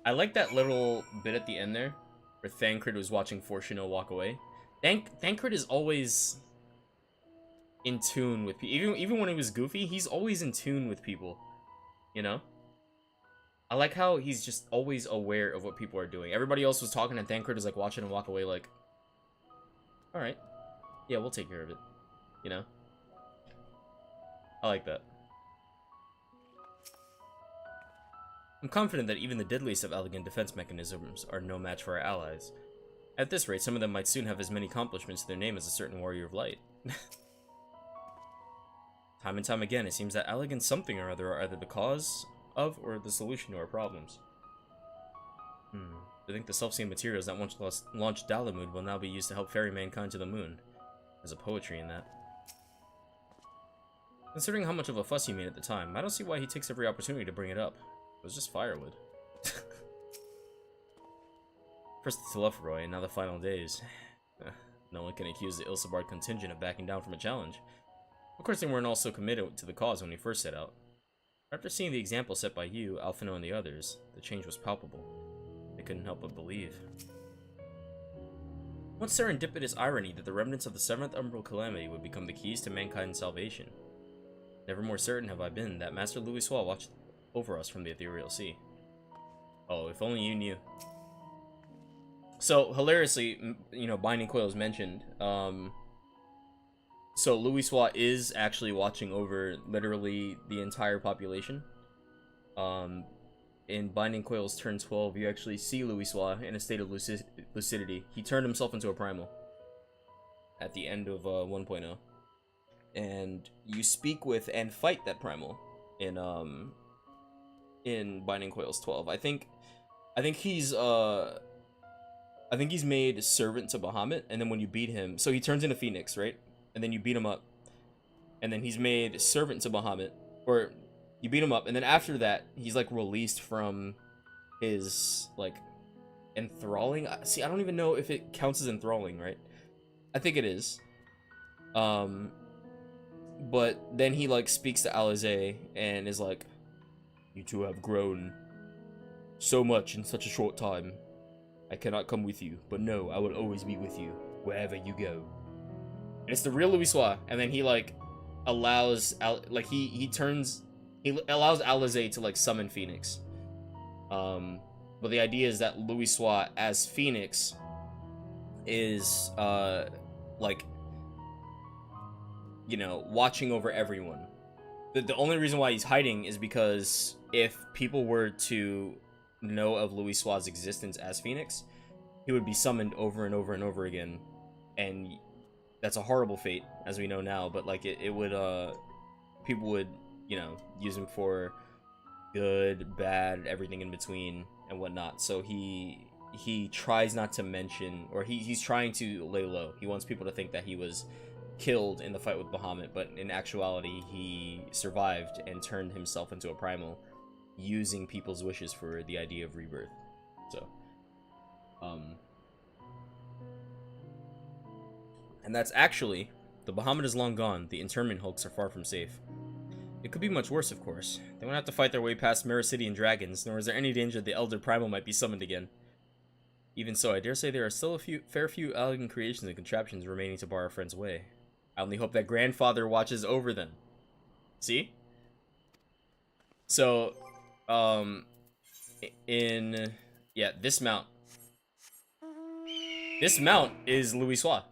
I like that little bit at the end there, where Thancred was watching Fortuno walk away. Thancred is always in tune with people. Even when he was goofy, he's always in tune with people. You know? I like how he's just always aware of what people are doing. Everybody else was talking and Thancred was like watching him walk away like, alright. Yeah, we'll take care of it. You know? I like that. I'm confident that even the deadliest of elegant defense mechanisms are no match for our allies. At this rate, some of them might soon have as many accomplishments to their name as a certain warrior of light. Time and time again, it seems that elegant something or other are either the cause of or the solution to our problems. I think the self-same materials that once launched Dalamud will now be used to help ferry mankind to the moon. There's a poetry in that. Considering how much of a fuss he made at the time, I don't see why he takes every opportunity to bring it up. It was just firewood. First the Telephroi, and now the final days. No one can accuse the Ilsabard contingent of backing down from a challenge. Of course, they weren't also committed to the cause when we first set out. After seeing the example set by you, Alphino, and the others, the change was palpable. They couldn't help but believe. What serendipitous irony that the remnants of the 7th Umbral Calamity would become the keys to mankind's salvation. Never more certain have I been that Master Louis Swall watched over us from the ethereal sea. Oh, if only you knew. So, hilariously, you know, Binding Coil is mentioned. So Louis Swat is actually watching over literally the entire population. In Binding Coil's turn 12, you actually see Louis Swat in a state of lucidity. He turned himself into a primal at the end of 1.0. And you speak with and fight that primal in Binding Coils 12. I think he's made servant to Bahamut, and then when you beat him, so he turns into Phoenix, right? And then you beat him up, and then he's made servant to Bahamut, or you beat him up, and then after that, he's like released from his like enthralling. See, I don't even know if it counts as enthralling, right? I think it is. But then he like speaks to Alizé and is like, "You two have grown so much in such a short time. I cannot come with you, but no, I will always be with you wherever you go." And it's the real Louis Swat, and then he like allows he allows Alizé to like summon Phoenix. But the idea is that Louis Swat as Phoenix is like, you know, watching over everyone. The only reason why he's hiding is because if people were to know of Louis Swat's existence as Phoenix, he would be summoned over and over and over again, and that's a horrible fate, as we know now. But like it would people would, you know, use him for good, bad, everything in between and whatnot. So he tries not to mention, or he's trying to lay low. He wants people to think that he was killed in the fight with Bahamut, but in actuality he survived and turned himself into a primal, using people's wishes for the idea of rebirth. So and that's actually, the Bahamut is long gone, the internment hulks are far from safe. It could be much worse, of course. They won't have to fight their way past Meracidian dragons, nor is there any danger the Elder Primal might be summoned again. Even so, I dare say there are still a fair few elegant creations and contraptions remaining to bar our friends away. I only hope that Grandfather watches over them. See? So, yeah, this mount. This mount is Louis Swat.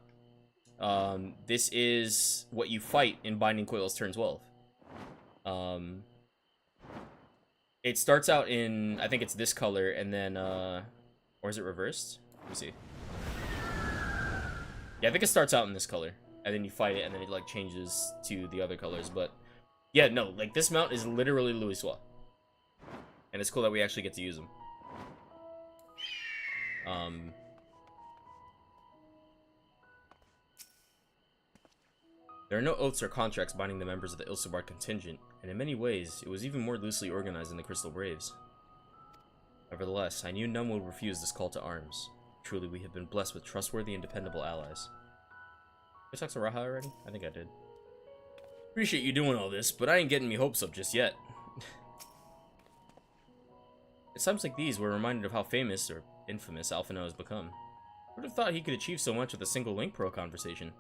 This is what you fight in Binding Coils turn 12. It starts out in, I think it's this color, and then, or is it reversed? Let me see. Yeah, I think it starts out in this color, and then you fight it, and then it, like, changes to the other colors, but, yeah, no, like, this mount is literally Louisoix. And it's cool that we actually get to use them. There are no oaths or contracts binding the members of the Ilsebard contingent, and in many ways, it was even more loosely organized than the Crystal Braves. Nevertheless, I knew none would refuse this call to arms. Truly, we have been blessed with trustworthy and dependable allies. Did I talk to Raha already? I think I did. Appreciate you doing all this, but I ain't getting me hopes up just yet. At times like these, we're reminded of how famous, or infamous, Alphinaud has become. I would have thought he could achieve so much with a single Link Pro conversation.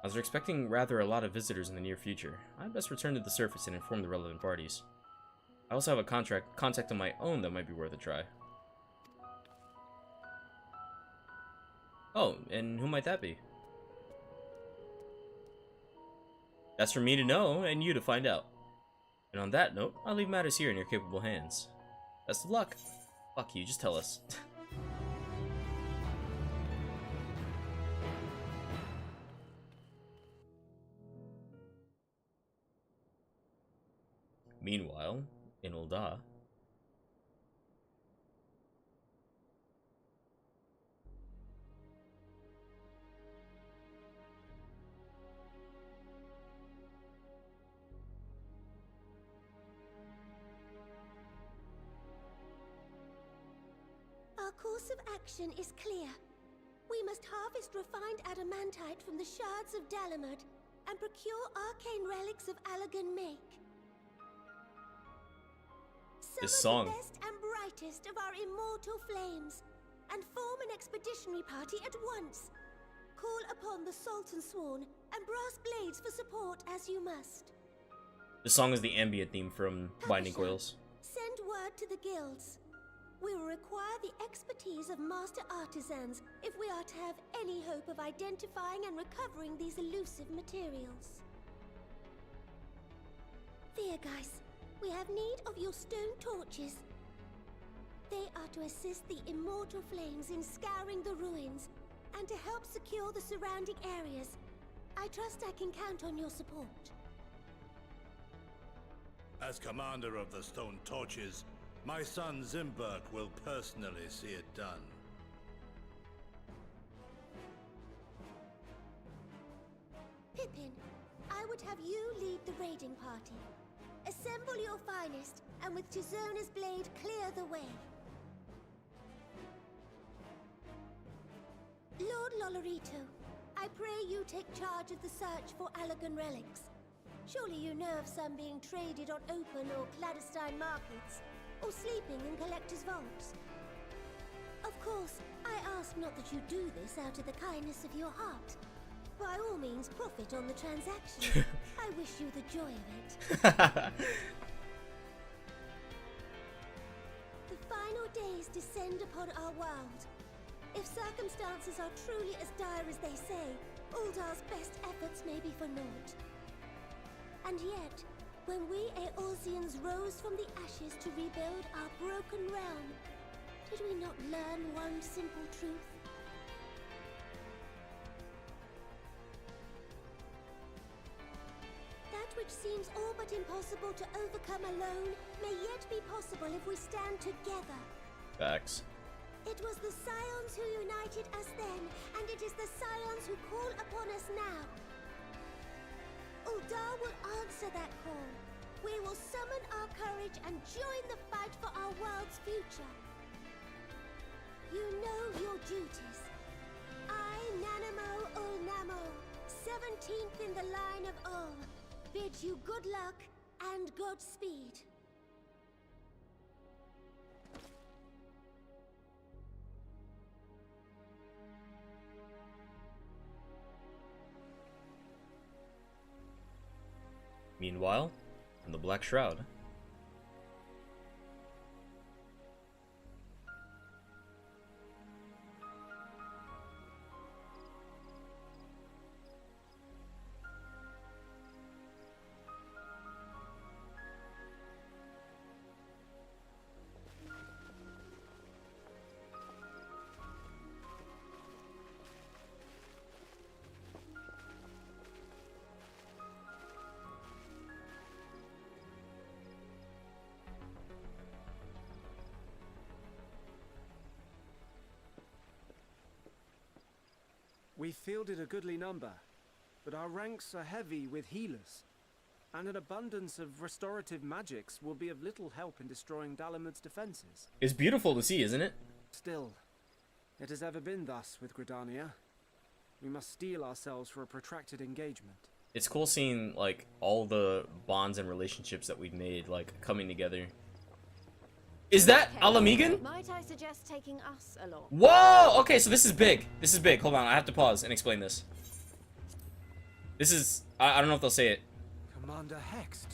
I was expecting rather a lot of visitors in the near future. I'd best return to the surface and inform the relevant parties. I also have a contact of my own that might be worth a try. Oh, and who might that be? That's for me to know, and you to find out. And on that note, I'll leave matters here in your capable hands. Best of luck. Fuck you, just tell us. Meanwhile, in Ul'dah, Our course of action is clear. We must harvest refined adamantite from the shards of Dalamud and procure arcane relics of Allagan make. This song. The best and brightest of our immortal flames, and form an expeditionary party at once. Call upon the Sultan Sworn and Brass Blades for support as you must. This song is the ambient theme from Binding Coils. Send word to the guilds. We will require the expertise of master artisans if we are to have any hope of identifying and recovering these elusive materials. Viergeist, we have need of your stone torches. They are to assist the immortal flames in scouring the ruins and to help secure the surrounding areas. I trust I can count on your support. As commander of the Stone Torches, my son Zimberk will personally see it done. Pippin, I would have you lead the raiding party. Assemble your finest, and with Tizona's blade, clear the way. Lord Lolorito, I pray you take charge of the search for Allagan relics. Surely you know of some being traded on open or clandestine markets, or sleeping in collectors' vaults. Of course, I ask not that you do this out of the kindness of your heart. By all means, profit on the transaction. I wish you the joy of it. The final days descend upon our world. If circumstances are truly as dire as they say, Ul'dah's best efforts may be for naught. And yet, when we Eorzeans rose from the ashes to rebuild our broken realm, did we not learn one simple truth? That which seems all but impossible to overcome alone may yet be possible if we stand together. Facts. It was the Scions who united us then, and it is the Scions who call upon us now. Ul'dah will answer that call. We will summon our courage and join the fight for our world's future. You know your duties. I, Nanamo Ul'Namo, 17th in the line of Ul, bid you good luck and Godspeed. Meanwhile, in the Black Shroud. We fielded a goodly number, but our ranks are heavy with healers, and an abundance of restorative magics will be of little help in destroying Dalamud's defenses. It's beautiful to see, isn't it? Still, it has ever been thus with Gridania. We must steel ourselves for a protracted engagement. It's cool seeing, like, all the bonds and relationships that we've made, like, coming together. Is that Alamigan? Might I suggest taking us along? Whoa! Okay, so this is big. This is big. Hold on, I have to pause and explain this. This is... I don't know if they'll say it. Commander Hext,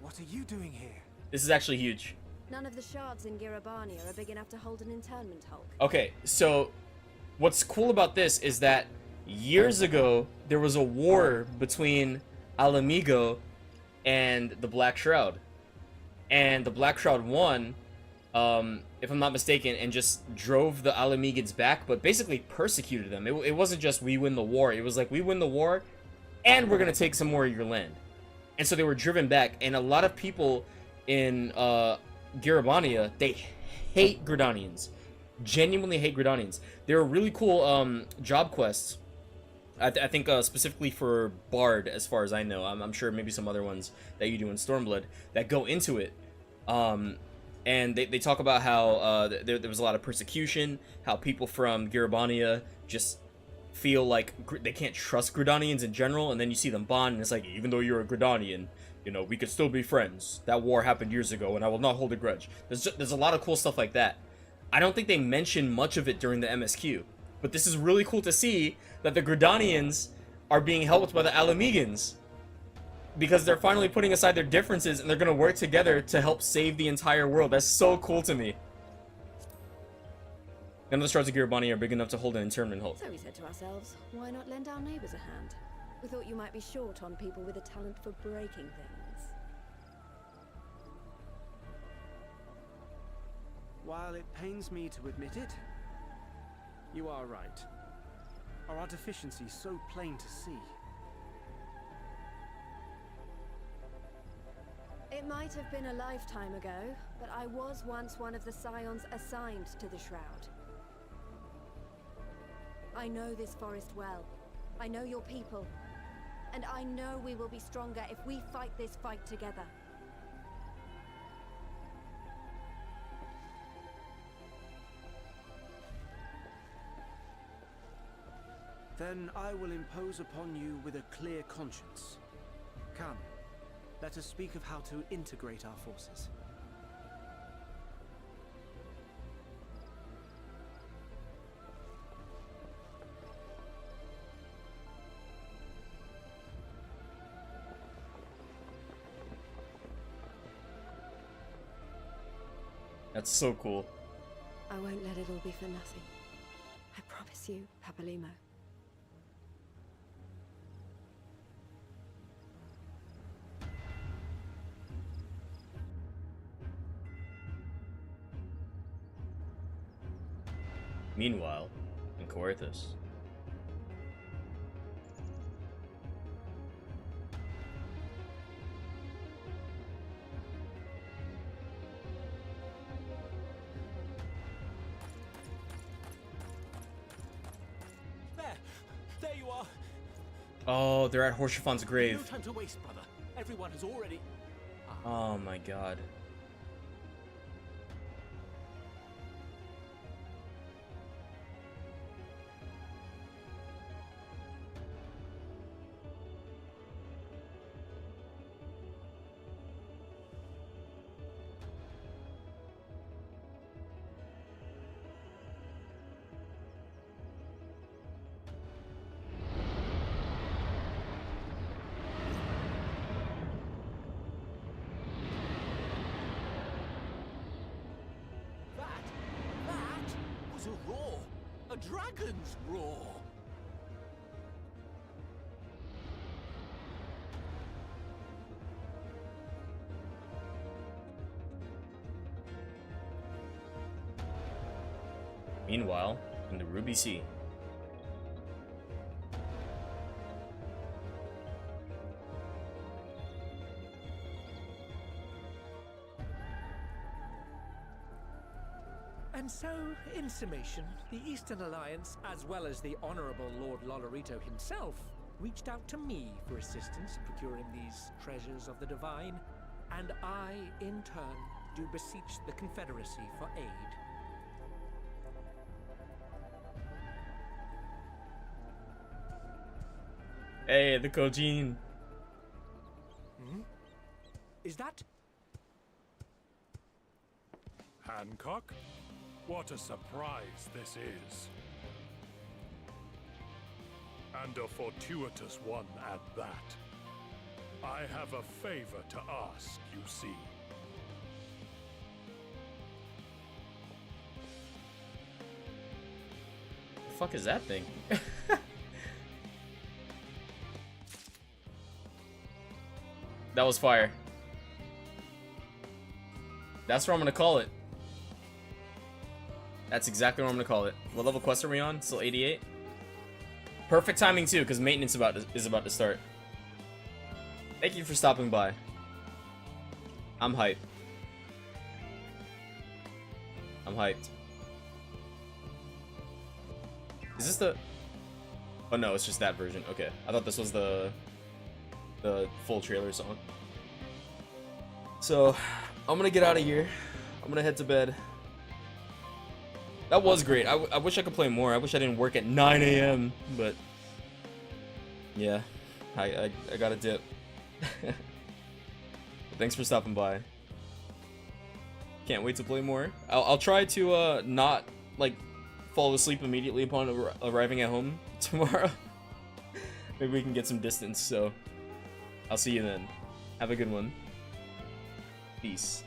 what are you doing here? This is actually huge. None of the shards in Girabania are big enough to hold an internment hulk. Okay, so what's cool about this is that years ago, there was a war between Alamigo and the Black Shroud. And the Black Shroud won, if I'm not mistaken, and just drove the Alamegans back, but basically persecuted them. It wasn't just we win the war, it was like we win the war, and we're gonna take some more of your land. And so they were driven back, and a lot of people in Girabania, they hate Gridanians. Genuinely hate Gridanians. There are really cool job quests. I think specifically for Bard, as far as I know. I'm sure maybe some other ones that you do in Stormblood that go into it. And they talk about how there was a lot of persecution, how people from Girabania just feel like they can't trust Gridanians in general, and then you see them bond, and it's like, even though you're a Gridanian, you know, we could still be friends. That war happened years ago, and I will not hold a grudge. There's a lot of cool stuff like that. I don't think they mention much of it during the MSQ, but this is really cool to see that the Gridanians are being helped by the Alamegans, because they're finally putting aside their differences and they're gonna work together to help save the entire world. That's so cool to me. None of the shards of Girabania are big enough to hold an internment hulk. So we said to ourselves, why not lend our neighbors a hand? We thought you might be short on people with a talent for breaking things. While it pains me to admit it, you are right. Are our deficiencies so plain to see? It might have been a lifetime ago, but I was once one of the scions assigned to the Shroud. I know this forest well. I know your people. And I know we will be stronger if we fight this fight together. Then I will impose upon you with a clear conscience. Come, let us speak of how to integrate our forces. That's so cool. I won't let it all be for nothing. I promise you, Papalimo. Meanwhile, in Coerthus. There you are. Oh, they're at Horshafan's grave. No time to waste, brother. Everyone has already... Oh my god. That was a roar. A dragon's roar. Meanwhile, in the Ruby Sea. And so, in summation, the Eastern Alliance, as well as the Honorable Lord Lolorito himself, reached out to me for assistance in procuring these treasures of the divine, and I, in turn, do beseech the Confederacy for aid. Hey, the Kojin. Hmm? Is that? Hancock? What a surprise this is. And a fortuitous one at that. I have a favor to ask, you see. The fuck is that thing? That was fire. That's what I'm gonna call it. That's exactly what I'm gonna call it. What level quest are we on? Still 88? Perfect timing too, because maintenance is about to start. Thank you for stopping by. I'm hyped. I'm hyped. Is this the... Oh no, it's just that version. Okay, I thought this was the full trailer song. So, I'm gonna get out of here. I'm gonna head to bed. That was great. I wish I could play more. I wish I didn't work at 9 a.m. But yeah, I got a dip. Thanks for stopping by. Can't wait to play more. I'll try to not like fall asleep immediately upon arriving at home tomorrow. Maybe we can get some distance. So I'll see you then. Have a good one. Peace.